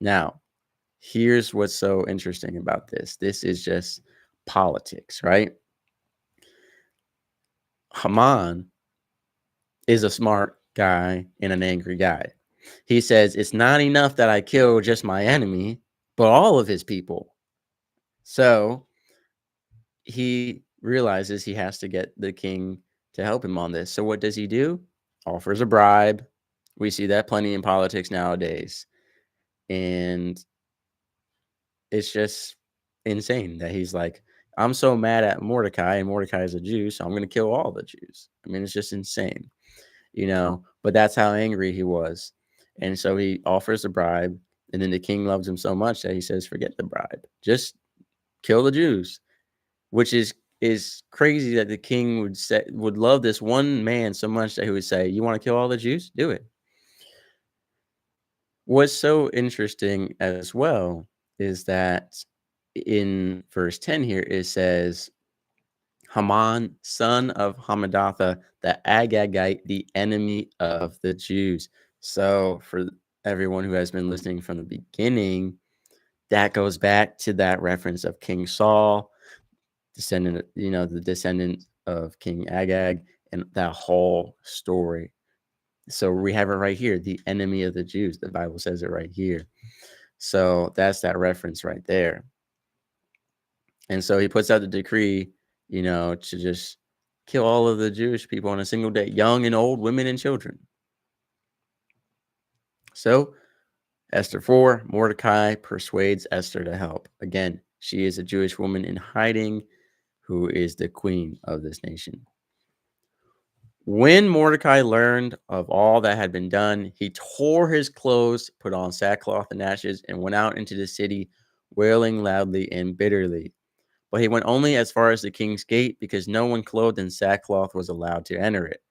Now, here's what's so interesting about this. This is just politics, right? Haman is a smart guy and an angry guy. He says, it's not enough that I kill just my enemy, but all of his people. So he realizes he has to get the king to help him on this. So what does he do? Offers a bribe. We see that plenty in politics nowadays. And it's just insane that he's like, I'm so mad at Mordecai, and Mordecai is a Jew, so I'm going to kill all the Jews. I mean, it's just insane, but that's how angry he was. And so he offers a bribe, and then the king loves him so much that he says, forget the bribe, just kill the Jews, which is crazy that the king would love this one man so much that he would say, you want to kill all the Jews? Do it. What's so interesting as well is that in verse 10 here, it says, Haman, son of Hamadatha, the Agagite, the enemy of the Jews. So for everyone who has been listening from the beginning, that goes back to that reference of King Saul, the descendant of King Agag, and that whole story. So we have it right here, the enemy of the Jews. The Bible says it right here. So that's that reference right there. And so he puts out the decree, to just kill all of the Jewish people on a single day, young and old, women and children. So Esther 4, Mordecai persuades Esther to help. Again, she is a Jewish woman in hiding who is the queen of this nation. When Mordecai learned of all that had been done, he tore his clothes, put on sackcloth and ashes, and went out into the city, wailing loudly and bitterly. But he went only as far as the king's gate, because no one clothed in sackcloth was allowed to enter it.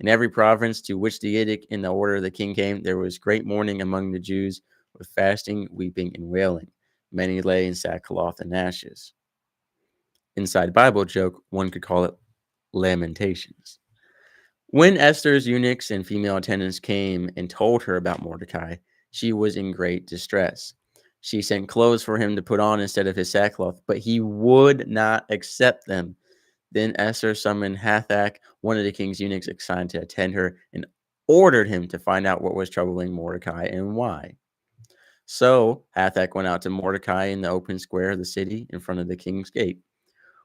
In every province to which the edict in the order of the king came, there was great mourning among the Jews, with fasting, weeping, and wailing. Many lay in sackcloth and ashes. Inside Bible joke, one could call it lamentations. When Esther's eunuchs and female attendants came and told her about Mordecai, she was in great distress. She sent clothes for him to put on instead of his sackcloth, but he would not accept them. Then Esther summoned Hathach, one of the king's eunuchs assigned to attend her, and ordered him to find out what was troubling Mordecai and why. So Hathach went out to Mordecai in the open square of the city in front of the king's gate.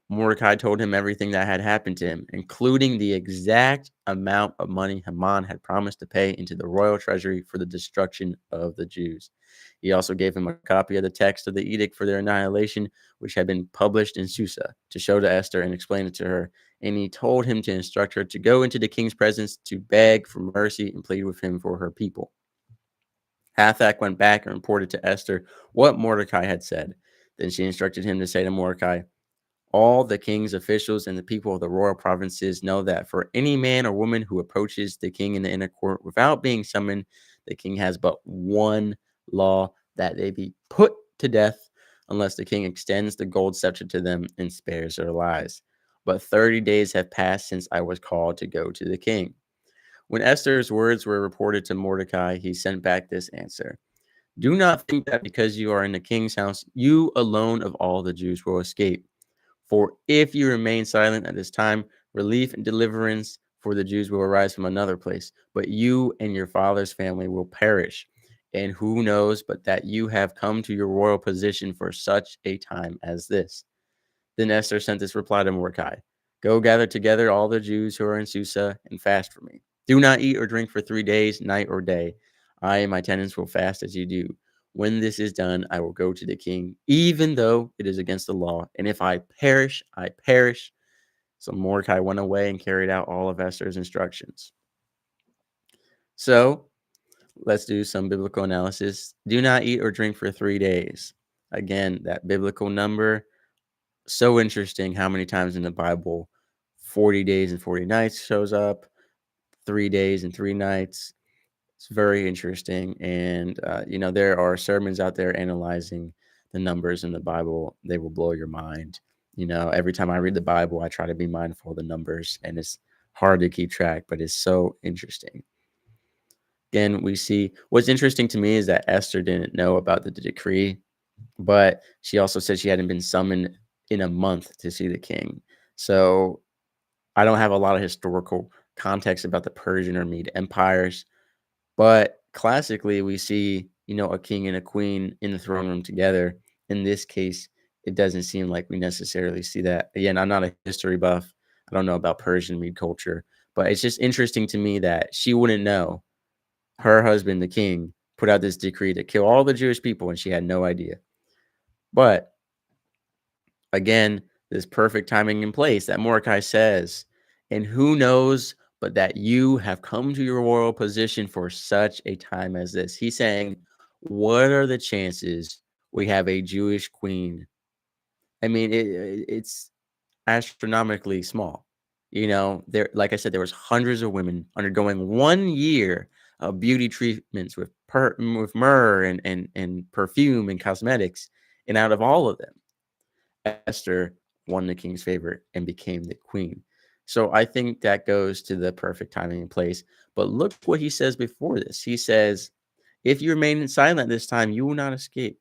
Mordecai told him everything that had happened to him, including the exact amount of money Haman had promised to pay into the royal treasury for the destruction of the Jews. He also gave him a copy of the text of the edict for their annihilation, which had been published in Susa, to show to Esther and explain it to her. And he told him to instruct her to go into the king's presence to beg for mercy and plead with him for her people. Hathach went back and reported to Esther what Mordecai had said. Then she instructed him to say to Mordecai, all the king's officials and the people of the royal provinces know that for any man or woman who approaches the king in the inner court without being summoned, the king has but one law, that they be put to death unless the king extends the gold scepter to them and spares their lives. But 30 days have passed since I was called to go to the king. When Esther's words were reported to Mordecai, he sent back this answer. Do not think that because you are in the king's house, you alone of all the Jews will escape. For if you remain silent at this time, relief and deliverance for the Jews will arise from another place, but you and your father's family will perish. And who knows but that you have come to your royal position for such a time as this? Then Esther sent this reply to Mordecai. Go gather together all the Jews who are in Susa and fast for me. Do not eat or drink for 3 days, night or day. I and my tenants will fast as you do. When this is done, I will go to the king, even though it is against the law. And if I perish, I perish. So Mordecai went away and carried out all of Esther's instructions. So let's do some biblical analysis. Do not eat or drink for 3 days. Again, that biblical number, so interesting how many times in the Bible 40 days and 40 nights shows up, 3 days and 3 nights. It's very interesting. And, there are sermons out there analyzing the numbers in the Bible. They will blow your mind. Every time I read the Bible, I try to be mindful of the numbers, and it's hard to keep track, but it's so interesting. Again, we see what's interesting to me is that Esther didn't know about the decree, but she also said she hadn't been summoned in a month to see the king. So I don't have a lot of historical context about the Persian or Mede empires, but classically we see, a king and a queen in the throne room together. In this case, it doesn't seem like we necessarily see that. Again, I'm not a history buff. I don't know about Persian Mede culture, but it's just interesting to me that she wouldn't know her husband, the king, put out this decree to kill all the Jewish people, and she had no idea. But again, this perfect timing in place that Mordecai says, and who knows but that you have come to your royal position for such a time as this. He's saying, what are the chances we have a Jewish queen? I mean, it's astronomically small. There, like I said, there was hundreds of women undergoing 1 year of beauty treatments with with myrrh and perfume and cosmetics, and out of all of them, Esther won the king's favor and became the queen. So I think that goes to the perfect timing and place. But look what he says before this. He says, "If you remain silent this time, you will not escape."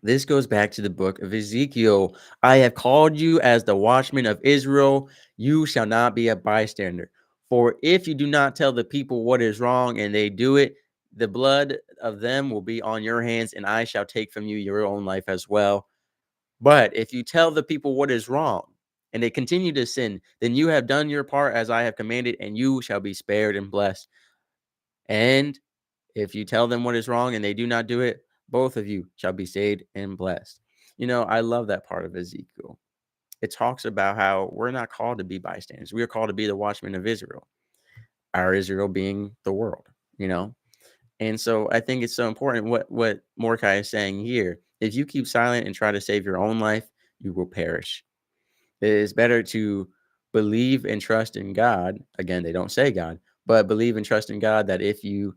This goes back to the book of Ezekiel. I have called you as the watchman of Israel. You shall not be a bystander. For if you do not tell the people what is wrong and they do it, the blood of them will be on your hands, and I shall take from you your own life as well. But if you tell the people what is wrong and they continue to sin, then you have done your part as I have commanded, and you shall be spared and blessed. And if you tell them what is wrong and they do not do it, both of you shall be saved and blessed. I love that part of Ezekiel. It talks about how we're not called to be bystanders. We are called to be the watchmen of Israel, our Israel being the world. And so I think it's so important what Mordecai is saying here. If you keep silent and try to save your own life, you will perish. It is better to believe and trust in God. Again, they don't say God, but believe and trust in God that if you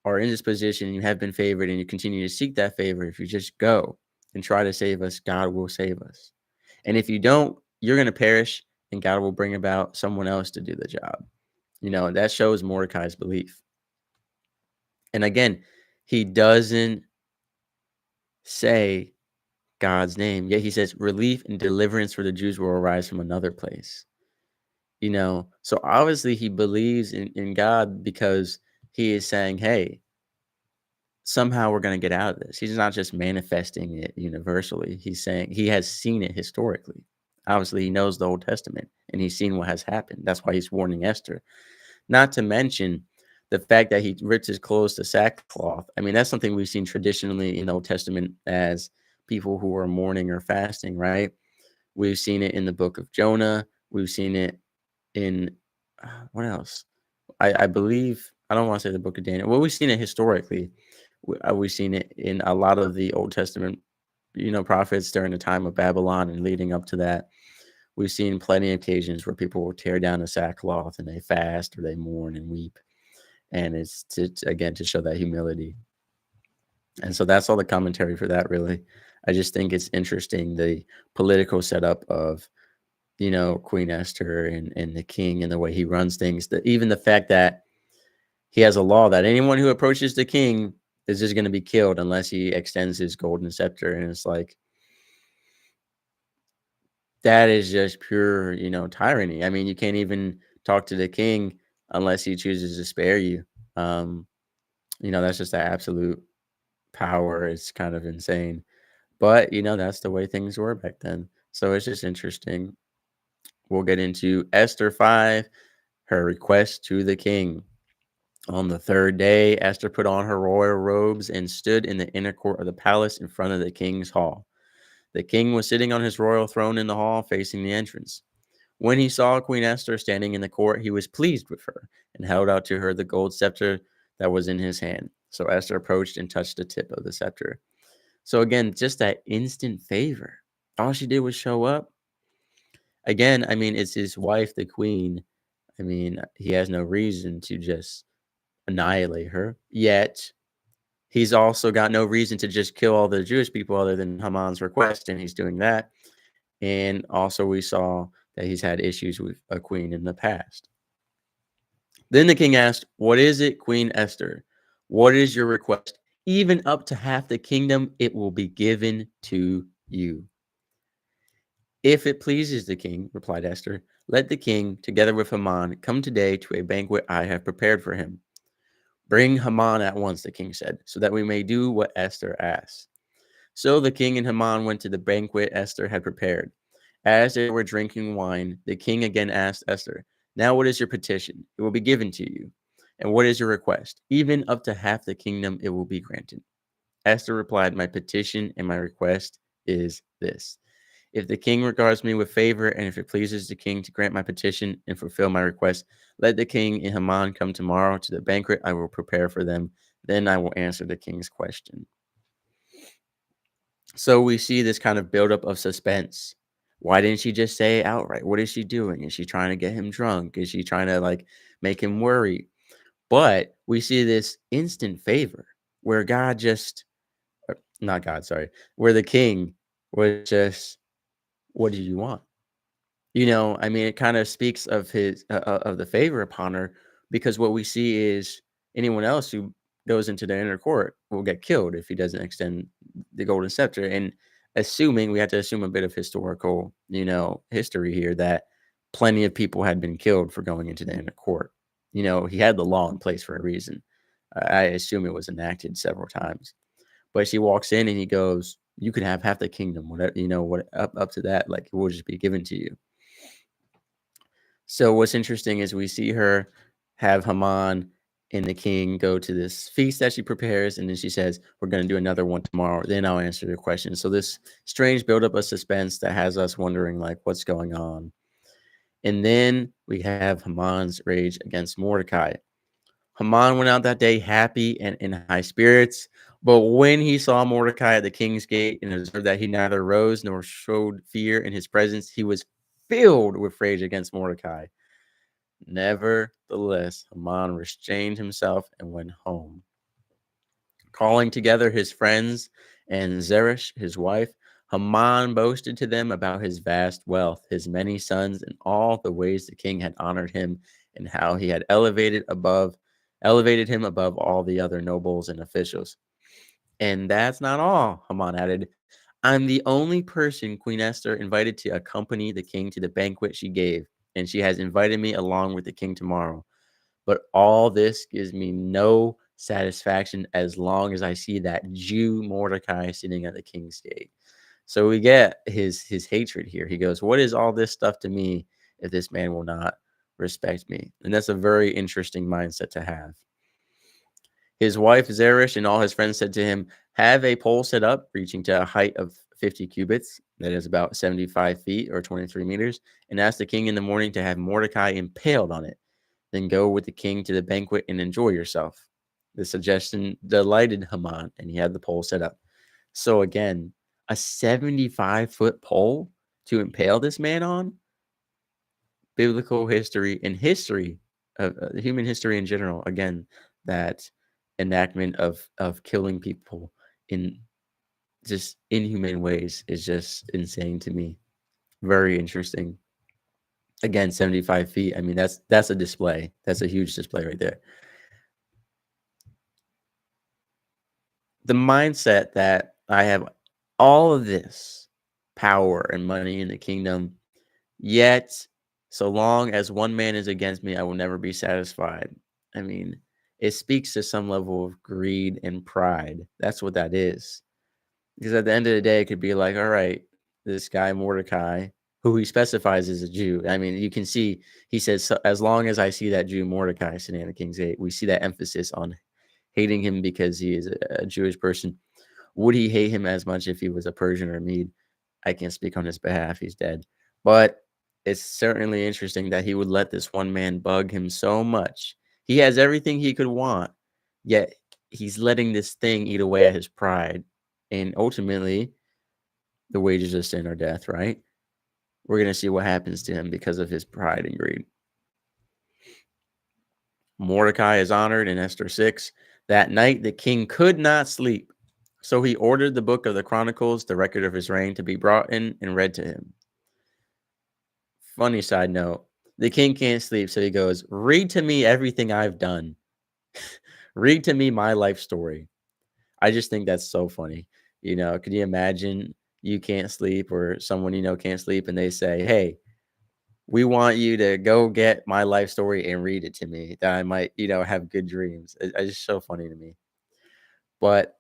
are in this position, you have been favored, and you continue to seek that favor, if you just go and try to save us, God will save us. And if you don't, you're going to perish, and God will bring about someone else to do the job. That shows Mordecai's belief. And again, he doesn't say God's name, yet he says relief and deliverance for the Jews will arise from another place. So obviously he believes in God, because he is saying, hey, somehow we're going to get out of this. He's not just manifesting it universally. He's saying he has seen it historically. Obviously, he knows the Old Testament, and he's seen what has happened. That's why he's warning Esther. Not to mention the fact that he rips his clothes to sackcloth. I mean, that's something we've seen traditionally in the Old Testament as people who are mourning or fasting, right? We've seen it in the book of Jonah. We've seen it in what else? I believe, I don't want to say the book of Daniel. Well, we've seen it historically. We've seen it in a lot of the Old Testament, prophets during the time of Babylon and leading up to that. We've seen plenty of occasions where people will tear down the sackcloth and they fast or they mourn and weep. And it's again, to show that humility. And so that's all the commentary for that, really. I just think it's interesting, the political setup of, Queen Esther and the king and the way he runs things. Even the fact that he has a law that anyone who approaches the king is just going to be killed unless he extends his golden scepter. And it's like, that is just pure, tyranny. I mean, you can't even talk to the king unless he chooses to spare you. That's just the absolute power. It's kind of insane. But, that's the way things were back then. So it's just interesting. We'll get into Esther 5, her request to the king. On the third day, Esther put on her royal robes and stood in the inner court of the palace in front of the king's hall. The king was sitting on his royal throne in the hall facing the entrance. When he saw Queen Esther standing in the court, he was pleased with her and held out to her the gold scepter that was in his hand. So Esther approached and touched the tip of the scepter. So again, just that instant favor. All she did was show up. Again, I mean, it's his wife, the queen. I mean, he has no reason to just annihilate her. Yet, he's also got no reason to just kill all the Jewish people other than Haman's request, and he's doing that. And also, we saw that he's had issues with a queen in the past. Then the king asked, "What is it, Queen Esther? What is your request? Even up to half the kingdom, it will be given to you." "If it pleases the king," replied Esther, "let the king, together with Haman, come today to a banquet I have prepared for him." "Bring Haman at once," the king said, "so that we may do what Esther asks." So the king and Haman went to the banquet Esther had prepared. As they were drinking wine, the king again asked Esther, "Now what is your petition? It will be given to you. And what is your request? Even up to half the kingdom it will be granted." Esther replied, "My petition and my request is this. If the king regards me with favor, and if it pleases the king to grant my petition and fulfill my request, let the king and Haman come tomorrow to the banquet I will prepare for them. Then I will answer the king's question." So we see this kind of buildup of suspense. Why didn't she just say it outright? What is she doing? Is she trying to get him drunk? Is she trying to like make him worry? But we see this instant favor where God just, not God, sorry, where the king was just, "What do you want?" I mean, it kind of speaks of of the favor upon her, because what we see is anyone else who goes into the inner court will get killed if he doesn't extend the golden scepter. And assuming we have to assume a bit of historical, history here, that plenty of people had been killed for going into the inner court. He had the law in place for a reason. I assume it was enacted several times. But she walks in and he goes, "You could have half the kingdom, whatever, what up to that, like it will just be given to you." So what's interesting is we see her have Haman and the king go to this feast that she prepares, and then she says, "We're going to do another one tomorrow. Then I'll answer your question." So this strange buildup of suspense that has us wondering, like, what's going on. And then we have Haman's rage against Mordecai. Haman went out that day happy and in high spirits, but when he saw Mordecai at the king's gate and observed that he neither rose nor showed fear in his presence, he was filled with rage against Mordecai. Nevertheless, Haman restrained himself and went home. Calling together his friends and Zeresh, his wife, Haman boasted to them about his vast wealth, his many sons, and all the ways the king had honored him, and how he had elevated him above all the other nobles and officials. "And that's not all," Haman added. "I'm the only person Queen Esther invited to accompany the king to the banquet she gave, and she has invited me along with the king tomorrow. But all this gives me no satisfaction as long as I see that Jew Mordecai sitting at the king's gate." So we get his hatred here. He goes, "What is all this stuff to me if this man will not respect me?" And that's a very interesting mindset to have. His wife Zeresh and all his friends said to him, "Have a pole set up reaching to a height of 50 cubits, that is about 75 feet or 23 meters, and ask the king in the morning to have Mordecai impaled on it. Then go with the king to the banquet and enjoy yourself." The suggestion delighted Haman, and he had the pole set up. So again, a 75-foot pole to impale this man on. Biblical history and history of human history in general. Again, that enactment of killing people in just inhumane ways is just insane to me. Very interesting. Again, 75 feet. I mean, that's a display. That's a huge display right there. The mindset that I have all of this power and money in the kingdom, yet so long as one man is against me, I will never be satisfied. I mean, it speaks to some level of greed and pride. That's what that is. Because at the end of the day, it could be like, all right, this guy Mordecai, who he specifies as a Jew. I mean, you can see he says, "So as long as I see that Jew Mordecai sitting at the king's gate," we see that emphasis on hating him because he is a Jewish person. Would he hate him as much if he was a Persian or a Mede? I can't speak on his behalf. He's dead. But it's certainly interesting that he would let this one man bug him so much. He has everything he could want, yet he's letting this thing eat away at his pride. And ultimately, the wages of sin are death, right? We're going to see what happens to him because of his pride and greed. Mordecai is honored in Esther 6. That night, the king could not sleep. So he ordered the book of the Chronicles, the record of his reign, to be brought in and read to him. Funny side note, the king can't sleep, so he goes, "Read to me everything I've done. Read to me my life story." I just think that's so funny. Could you imagine you can't sleep or someone can't sleep and they say, "Hey, we want you to go get my life story and read it to me that I might, have good dreams." It's just so funny to me. But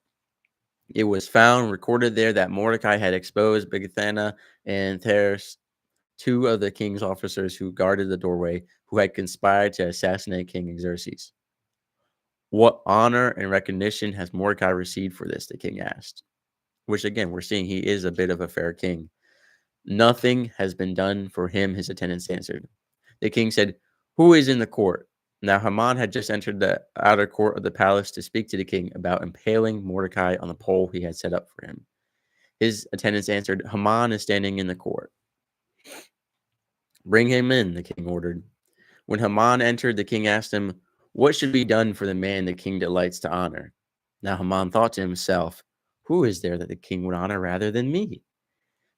it was found, recorded there that Mordecai had exposed Bigthana and Teresh, two of the king's officers who guarded the doorway, who had conspired to assassinate King Xerxes. "What honor and recognition has Mordecai received for this?" the king asked. Which, again, we're seeing he is a bit of a fair king. "Nothing has been done for him," his attendants answered. The king said, "Who is in the court?" Now Haman had just entered the outer court of the palace to speak to the king about impaling Mordecai on the pole he had set up for him. His attendants answered, "Haman is standing in the court." "Bring him in," the king ordered. When Haman entered, the king asked him, "What should be done for the man the king delights to honor?" Now Haman thought to himself, "Who is there that the king would honor rather than me?"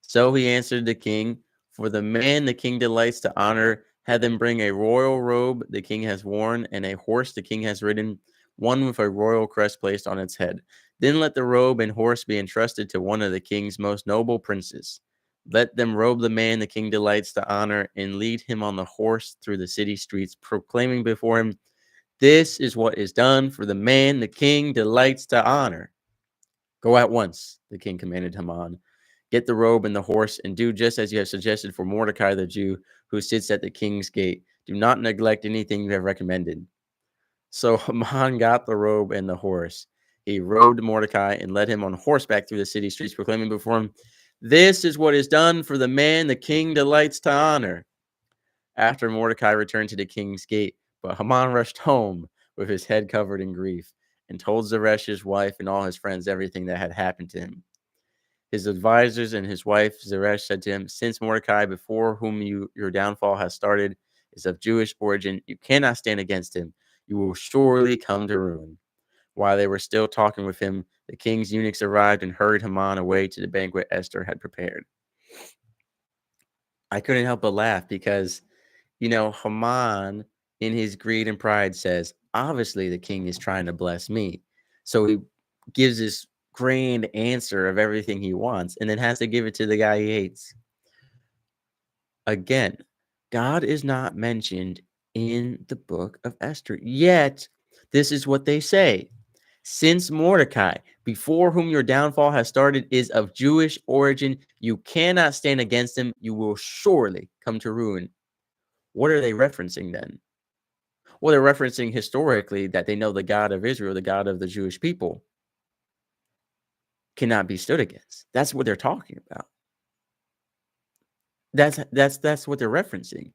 So he answered the king, "For the man the king delights to honor, have them bring a royal robe the king has worn, and a horse the king has ridden, one with a royal crest placed on its head. Then let the robe and horse be entrusted to one of the king's most noble princes. Let them robe the man the king delights to honor, and lead him on the horse through the city streets, proclaiming before him, 'This is what is done for the man the king delights to honor.' Go at once," the king commanded Haman. "Get the robe and the horse, and do just as you have suggested for Mordecai the Jew, who sits at the king's gate. Do not neglect anything you have recommended." So Haman got the robe and the horse. He robed Mordecai and led him on horseback through the city streets, proclaiming before him, "This is what is done for the man the king delights to honor." After Mordecai returned to the king's gate, but Haman rushed home with his head covered in grief and told Zeresh, his wife, and all his friends everything that had happened to him. His advisors and his wife Zeresh said to him, "Since Mordecai, before whom your downfall has started, is of Jewish origin, you cannot stand against him. You will surely come to ruin." While they were still talking with him, the king's eunuchs arrived and hurried Haman away to the banquet Esther had prepared. I couldn't help but laugh because Haman, in his greed and pride, says, "Obviously, the king is trying to bless me." So he gives this grand answer of everything he wants and then has to give it to the guy he hates. Again, God is not mentioned in the book of Esther. Yet, this is what they say. "Since Mordecai, before whom your downfall has started, is of Jewish origin, you cannot stand against him. You will surely come to ruin." What are they referencing then? Well, they're referencing historically that they know the God of Israel, the God of the Jewish people, cannot be stood against. That's what they're talking about. That's what they're referencing.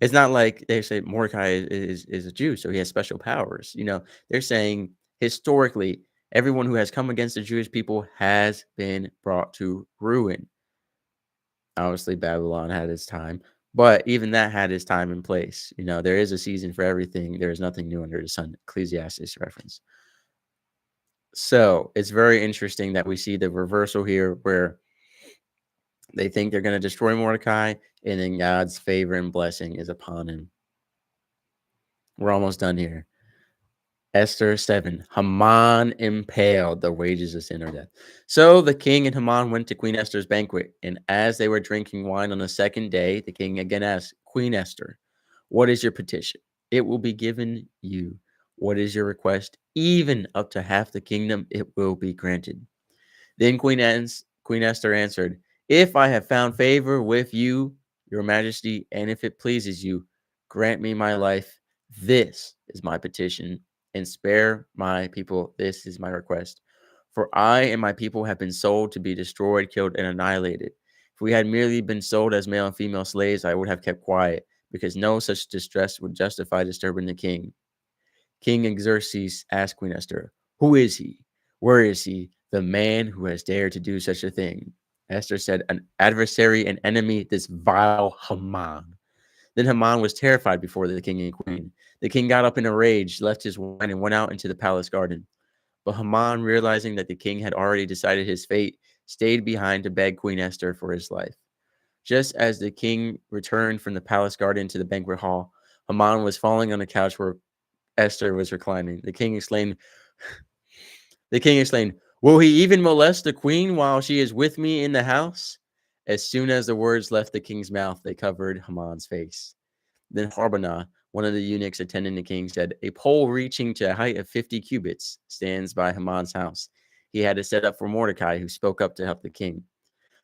It's not like they say Mordecai is a Jew, so he has special powers. They're saying historically, everyone who has come against the Jewish people has been brought to ruin. Obviously, Babylon had its time, but even that had its time and place. There is a season for everything. There is nothing new under the sun. Ecclesiastes reference. So it's very interesting that we see the reversal here where they think they're going to destroy Mordecai, and then God's favor and blessing is upon him. We're almost done here. Esther 7. Haman impaled, the wages of sin or death. So the king and Haman went to Queen Esther's banquet, and as they were drinking wine on the second day, the king again asked, "Queen Esther, what is your petition? It will be given you. What is your request? Even up to half the kingdom, it will be granted." Then Queen Esther answered, If I have found favor with you, your majesty, and if it pleases you, grant me my life. This is my petition, and spare my people. This is my request. For I and my people have been sold to be destroyed, killed, and annihilated. If we had merely been sold as male and female slaves, I would have kept quiet, because no such distress would justify disturbing the king. King Xerxes asked Queen Esther, "Who is he? Where is he, the man who has dared to do such a thing?" Esther said, "An adversary, an enemy, this vile Haman." Then Haman was terrified before the king and queen. The king got up in a rage, left his wine, and went out into the palace garden. But Haman, realizing that the king had already decided his fate, stayed behind to beg Queen Esther for his life. Just as the king returned from the palace garden to the banquet hall, Haman was falling on the couch where Esther was reclining. The king exclaimed, "Will he even molest the queen while she is with me in the house?" As soon as the words left the king's mouth, they covered Haman's face. Then Harbonah, one of the eunuchs attending the king, said, "A pole reaching to a height of 50 cubits stands by Haman's house. He had it set up for Mordecai, who spoke up to help the king."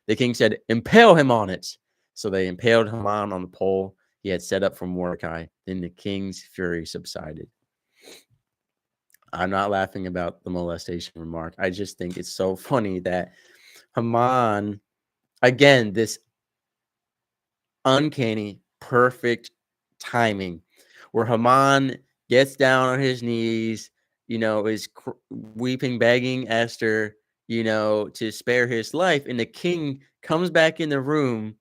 The king said, "Impale him on it." So they impaled Haman on the pole he had set up for Mordecai. Then the king's fury subsided. I'm not laughing about the molestation remark. I just think it's so funny that Haman, again, this uncanny, perfect timing where Haman gets down on his knees, is weeping, begging Esther, to spare his life. And the king comes back in the room.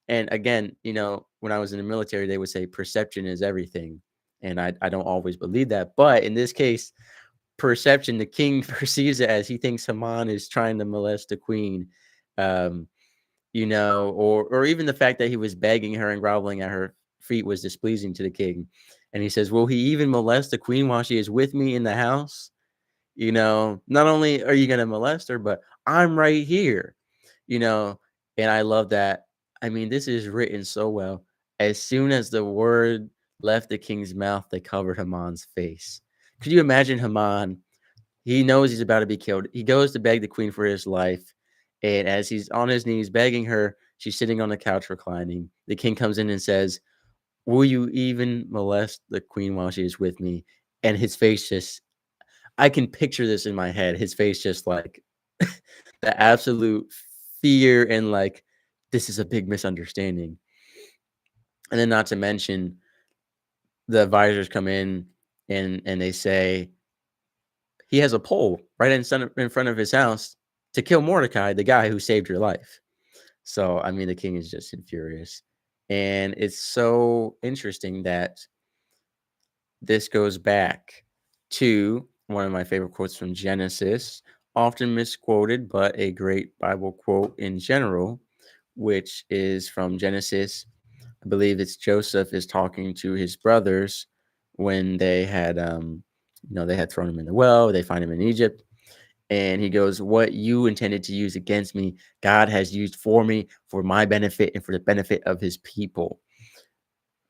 And again, when I was in the military, they would say perception is everything. And I don't always believe that. But in this case, perception, the king perceives it as he thinks Haman is trying to molest the queen. Um, or even the fact that he was begging her and groveling at her feet was displeasing to the king. And he says, "Will he even molest the queen while she is with me in the house?" Not only are you going to molest her, but I'm right here, you know, and I love that. I mean, this is written so well. As soon as the word left the king's mouth, they covered Haman's face. Could you imagine Haman? He knows he's about to be killed. He goes to beg the queen for his life. And as he's on his knees begging her, she's sitting on the couch reclining. The king comes in and says, "Will you even molest the queen while she is with me?" And his face just, I can picture this in my head. His face just like the absolute fear and like, this is a big misunderstanding. And then not to mention the advisors come in and they say, he has a pole right in front of his house to kill Mordecai, the guy who saved your life. So, I mean, the king is just furious. And it's so interesting that this goes back to one of my favorite quotes from Genesis, often misquoted, but a great Bible quote in general, which is from Genesis. I believe it's Joseph is talking to his brothers when they had thrown him in the well. They find him in Egypt. And he goes, "What you intended to use against me, God has used for me, for my benefit and for the benefit of his people."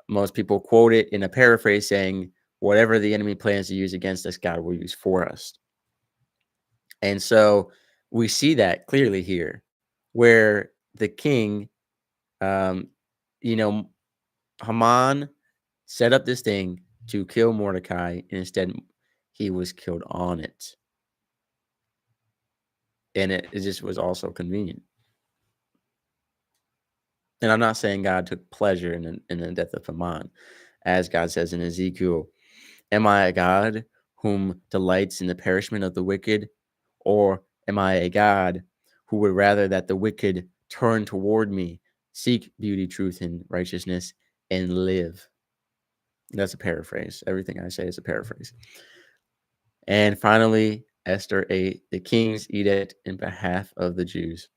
Most people quote it in a paraphrase saying, "Whatever the enemy plans to use against us, God will use for us." And so we see that clearly here, where the king, um, you know, Haman set up this thing to kill Mordecai, and instead he was killed on it. And it just was also convenient. And I'm not saying God took pleasure in the death of Haman, as God says in Ezekiel, "Am I a God whom delights in the perishment of the wicked? Or am I a God who would rather that the wicked turn toward me, seek beauty, truth, and righteousness, and live?" That's a paraphrase. Everything I say is a paraphrase. And finally, Esther 8, the king's edict in behalf of the Jews.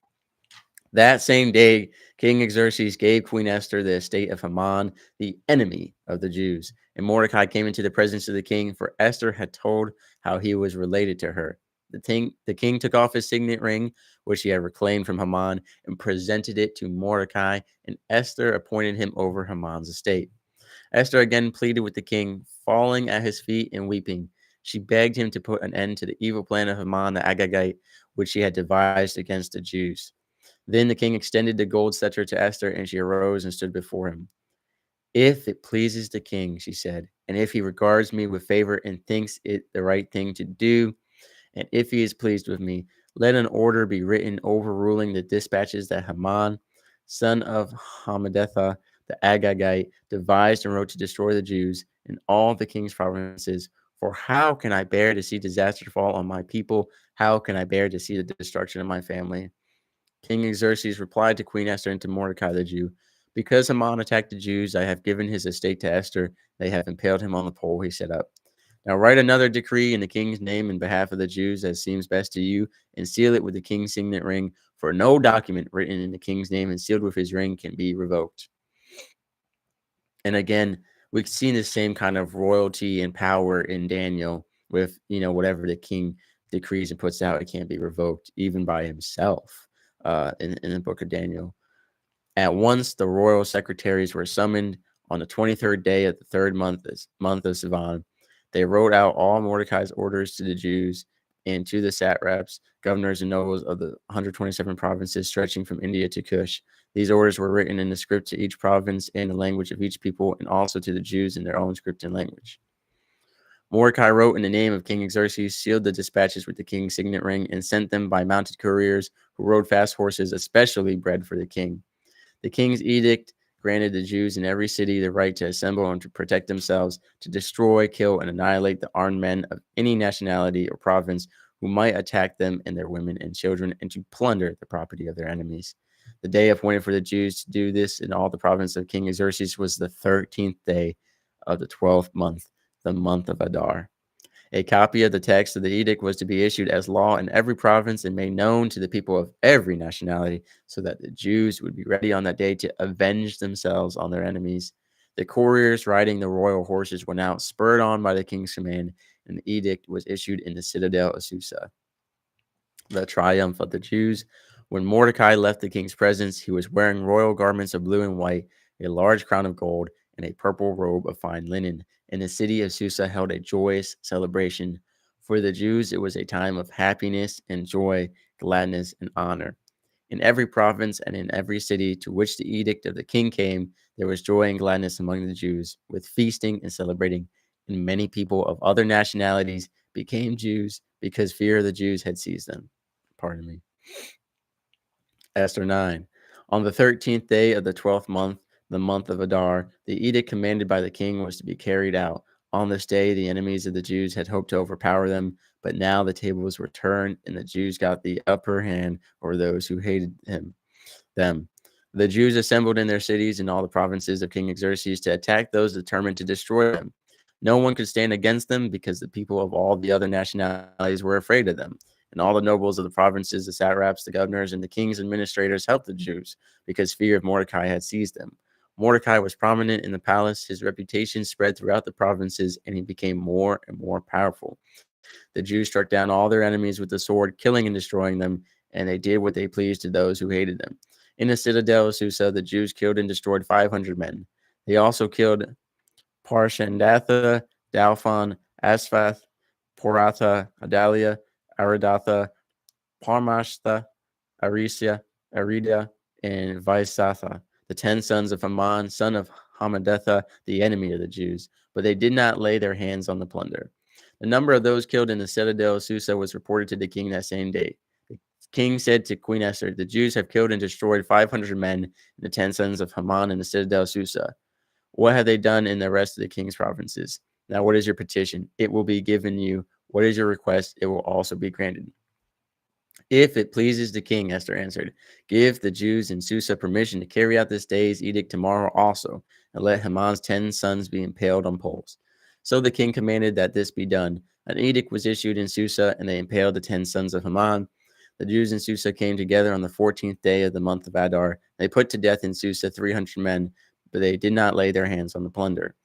That same day, King Xerxes gave Queen Esther the estate of Haman, the enemy of the Jews. And Mordecai came into the presence of the king, for Esther had told how he was related to her. The king took off his signet ring, which he had reclaimed from Haman, and presented it to Mordecai, and Esther appointed him over Haman's estate. Esther again pleaded with the king, falling at his feet and weeping. She begged him to put an end to the evil plan of Haman the Agagite, which he had devised against the Jews. Then the king extended the gold scepter to Esther, and she arose and stood before him. "If it pleases the king," she said, "and if he regards me with favor and thinks it the right thing to do, and if he is pleased with me, let an order be written overruling the dispatches that Haman, son of Hammedatha, the Agagite, devised and wrote to destroy the Jews in all the king's provinces. For how can I bear to see disaster fall on my people? How can I bear to see the destruction of my family?" King Xerxes replied to Queen Esther and to Mordecai the Jew, "Because Haman attacked the Jews, I have given his estate to Esther. They have impaled him on the pole he set up. Now write another decree in the king's name in behalf of the Jews as seems best to you, and seal it with the king's signet ring, for no document written in the king's name and sealed with his ring can be revoked." And again, we've seen the same kind of royalty and power in Daniel with, whatever the king decrees and puts out, it can't be revoked, even by himself, in the book of Daniel. At once, the royal secretaries were summoned on the 23rd day of the third month of Sivan. They wrote out all Mordecai's orders to the Jews and to the satraps, governors, and nobles of the 127 provinces stretching from India to Kush. These orders were written in the script to each province and the language of each people, and also to the Jews in their own script and language. Mordecai wrote in the name of King Xerxes, sealed the dispatches with the king's signet ring, and sent them by mounted couriers who rode fast horses, especially bred for the king. The king's edict granted the Jews in every city the right to assemble and to protect themselves, to destroy, kill, and annihilate the armed men of any nationality or province who might attack them and their women and children, and to plunder the property of their enemies. The day appointed for the Jews to do this in all the province of King Xerxes was the 13th day of the 12th month, the month of Adar. A copy of the text of the edict was to be issued as law in every province and made known to the people of every nationality, so that the Jews would be ready on that day to avenge themselves on their enemies. The couriers riding the royal horses went out, spurred on by the king's command, and the edict was issued in the citadel of Susa. The triumph of the Jews. When Mordecai left the king's presence, he was wearing royal garments of blue and white, a large crown of gold, and a purple robe of fine linen. And the city of Susa held a joyous celebration. For the Jews, it was a time of happiness and joy, gladness and honor. In every province and in every city to which the edict of the king came, there was joy and gladness among the Jews, with feasting and celebrating. And many people of other nationalities became Jews because fear of the Jews had seized them. Pardon me. Esther 9. On the 13th day of the 12th month, the month of Adar, the edict commanded by the king was to be carried out. On this day, the enemies of the Jews had hoped to overpower them, but now the tables were turned, and the Jews got the upper hand over those who hated them. The Jews assembled in their cities in all the provinces of King Xerxes to attack those determined to destroy them. No one could stand against them because the people of all the other nationalities were afraid of them. And all the nobles of the provinces, the satraps, the governors, and the king's administrators helped the Jews because fear of Mordecai had seized them. Mordecai was prominent in the palace. His reputation spread throughout the provinces, and he became more and more powerful. The Jews struck down all their enemies with the sword, killing and destroying them, and they did what they pleased to those who hated them. In the citadel of Susa, the Jews killed and destroyed 500 men. They also killed Parshandatha, Dalphon, Asphath, Poratha, Adalia, Aridatha, Parmashtha, Arida, and Vaisatha, the 10 sons of Haman, son of Hammedatha, the enemy of the Jews. But they did not lay their hands on the plunder. The number of those killed in the citadel of Susa was reported to the king that same day. The king said to Queen Esther, "The Jews have killed and destroyed 500 men and the 10 sons of Haman in the citadel of Susa. What have they done in the rest of the king's provinces? Now, what is your petition? It will be given you. What is your request? It will also be granted." "If it pleases the king," Esther answered, "give the Jews in Susa permission to carry out this day's edict tomorrow also, and let Haman's 10 sons be impaled on poles." So the king commanded that this be done. An edict was issued in Susa, and they impaled the 10 sons of Haman. The Jews in Susa came together on the 14th day of the month of Adar. They put to death in Susa 300 men, but they did not lay their hands on the plunder.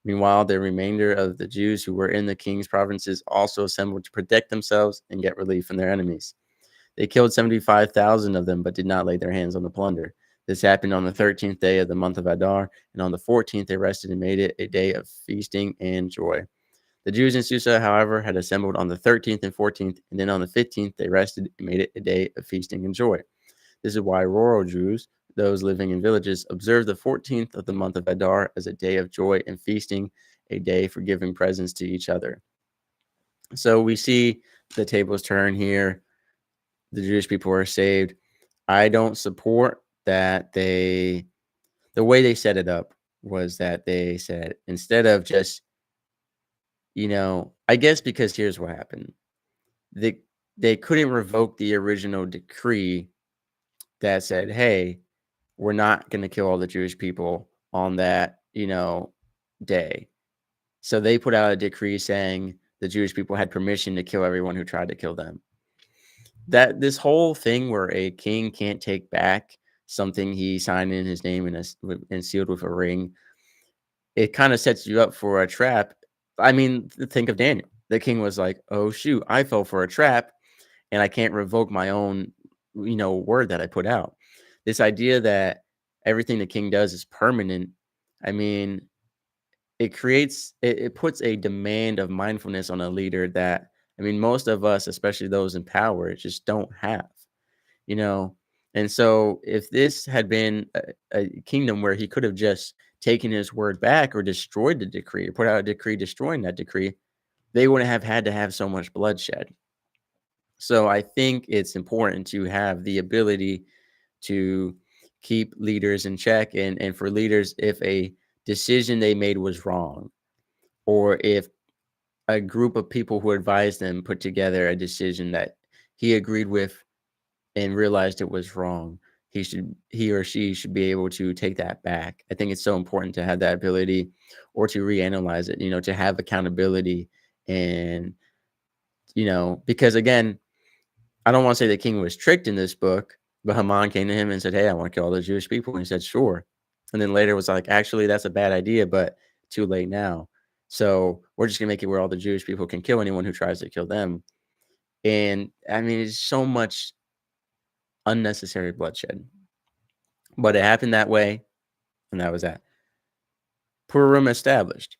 Meanwhile, the remainder of the Jews who were in the king's provinces also assembled to protect themselves and get relief from their enemies. They killed 75,000 of them, but did not lay their hands on the plunder. This happened on the 13th day of the month of Adar, and on the 14th they rested and made it a day of feasting and joy. The Jews in Susa, however, had assembled on the 13th and 14th, and then on the 15th they rested and made it a day of feasting and joy. This is why rural Jews, those living in villages, observe the 14th of the month of Adar as a day of joy and feasting, a day for giving presents to each other. So we see the tables turn here. The Jewish people are saved. I don't support that the way they set it up was that they said, instead of just, I guess because here's what happened. They they couldn't revoke the original decree that said, "Hey, we're not going to kill all the Jewish people on that, day." So they put out a decree saying the Jewish people had permission to kill everyone who tried to kill them. That this whole thing where a king can't take back something he signed in his name and sealed with a ring, it kind of sets you up for a trap. I mean, think of Daniel. The king was like, "Oh shoot, I fell for a trap and I can't revoke my own, word that I put out." This idea that everything the king does is permanent, I mean, it puts a demand of mindfulness on a leader that, I mean, most of us, especially those in power, just don't have, you know. And so if this had been a kingdom where he could have just taken his word back or destroyed the decree or put out a decree destroying that decree, they wouldn't have had to have so much bloodshed. So I think it's important to have the ability to keep leaders in check, and for leaders, if a decision they made was wrong, or if a group of people who advised them put together a decision that he agreed with and realized it was wrong, he or she should be able to take that back. I think it's so important to have that ability, or to reanalyze it, to have accountability. And because again, I don't want to say the king was tricked in this book, but Haman came to him and said, "Hey, I want to kill all the Jewish people." And he said, "Sure." And then later was like, "Actually, that's a bad idea, but too late now. So we're just gonna make it where all the Jewish people can kill anyone who tries to kill them." And I mean, it's so much unnecessary bloodshed. But it happened that way, and that was that. Purim established.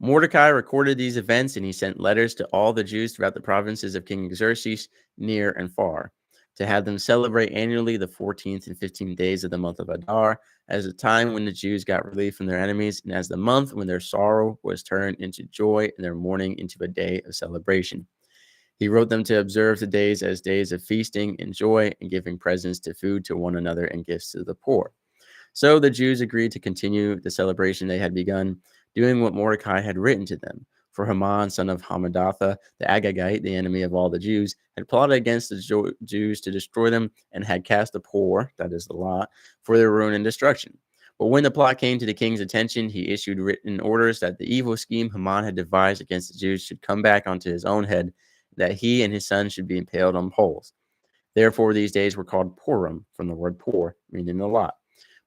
Mordecai recorded these events, and he sent letters to all the Jews throughout the provinces of King Xerxes, near and far, to have them celebrate annually the 14th and 15th days of the month of Adar, as a time when the Jews got relief from their enemies, and as the month when their sorrow was turned into joy and their mourning into a day of celebration. He wrote them to observe the days as days of feasting and joy, and giving presents to food to one another and gifts to the poor. So the Jews agreed to continue the celebration they had begun, doing what Mordecai had written to them. For Haman, son of Hammedatha, the Agagite, the enemy of all the Jews, had plotted against the Jews to destroy them, and had cast the poor, that is the lot, for their ruin and destruction. But when the plot came to the king's attention, he issued written orders that the evil scheme Haman had devised against the Jews should come back onto his own head, that he and his sons should be impaled on poles. Therefore, these days were called Purim, from the word poor, meaning the lot.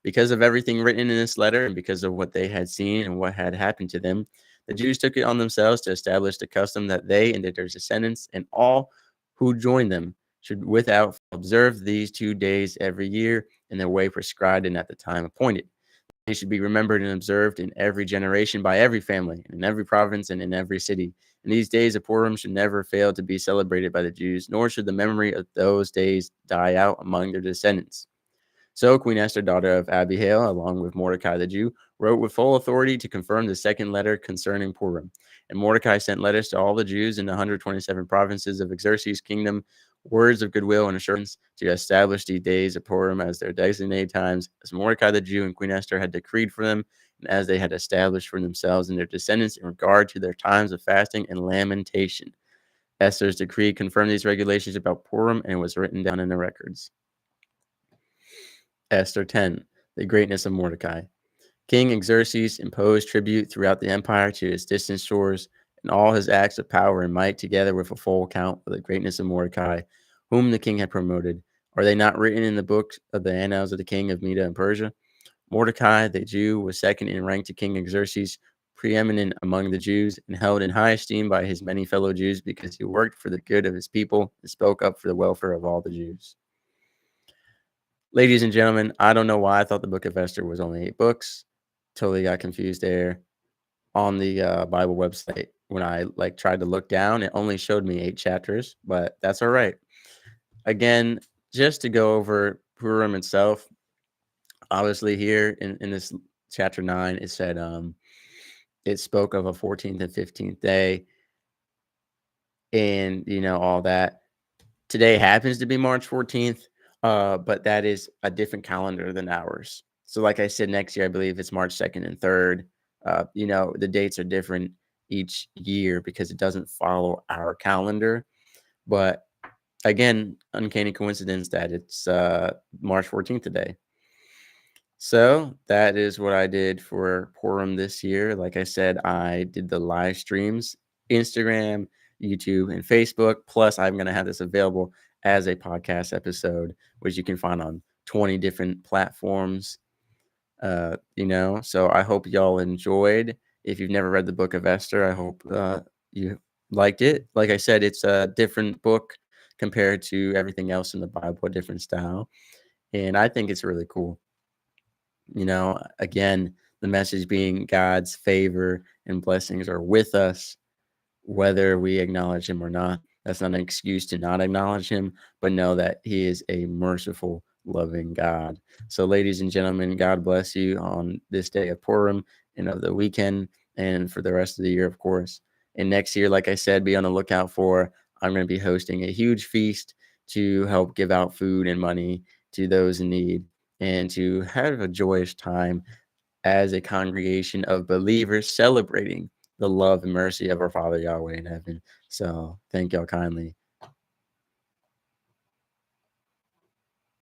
Because of everything written in this letter, and because of what they had seen and what had happened to them, the Jews took it on themselves to establish the custom that they and their descendants and all who joined them should without observe these 2 days every year in the way prescribed and at the time appointed. They should be remembered and observed in every generation by every family, and in every province and in every city. And these days of Purim should never fail to be celebrated by the Jews, nor should the memory of those days die out among their descendants. So Queen Esther, daughter of Abihail, along with Mordecai the Jew, wrote with full authority to confirm the second letter concerning Purim. And Mordecai sent letters to all the Jews in the 127 provinces of Xerxes' kingdom, words of goodwill and assurance to establish the days of Purim as their designated times, as Mordecai the Jew and Queen Esther had decreed for them, and as they had established for themselves and their descendants in regard to their times of fasting and lamentation. Esther's decree confirmed these regulations about Purim, and was written down in the records. Esther 10, the greatness of Mordecai. King Xerxes imposed tribute throughout the empire to its distant shores, and all his acts of power and might, together with a full account of the greatness of Mordecai, whom the king had promoted. Are they not written in the book of the annals of the king of Media and Persia? Mordecai, the Jew, was second in rank to King Xerxes, preeminent among the Jews, and held in high esteem by his many fellow Jews because he worked for the good of his people and spoke up for the welfare of all the Jews. Ladies and gentlemen, I don't know why I thought the Book of Esther was only 8 books. Totally got confused there. On the Bible website, when I tried to look down, it only showed me 8 chapters, but that's all right. Again, just to go over Purim itself, obviously here in this chapter 9, it said it spoke of a 14th and 15th day and all that. Today happens to be March 14th, but that is a different calendar than ours. So, like I said, next year I believe it's March 2nd and 3rd. The dates are different each year because it doesn't follow our calendar. But again, uncanny coincidence that it's March 14th today. So that is what I did for Purim this year. Like I said, I did the live streams, Instagram, YouTube, and Facebook. Plus, I'm going to have this available as a podcast episode, which you can find on 20 different platforms. So I hope y'all enjoyed. If you've never read the Book of Esther, I hope you liked it. Like I said, it's a different book compared to everything else in the Bible, a different style. And I think it's really cool. Again, the message being God's favor and blessings are with us, whether we acknowledge him or not. That's not an excuse to not acknowledge him, but know that he is a merciful, loving God. So, ladies and gentlemen, God bless you on this day of Purim and of the weekend and for the rest of the year, of course. And next year, like I said, be on the lookout for I'm going to be hosting a huge feast to help give out food and money to those in need and to have a joyous time as a congregation of believers celebrating the love and mercy of our Father Yahweh in heaven. So thank y'all kindly.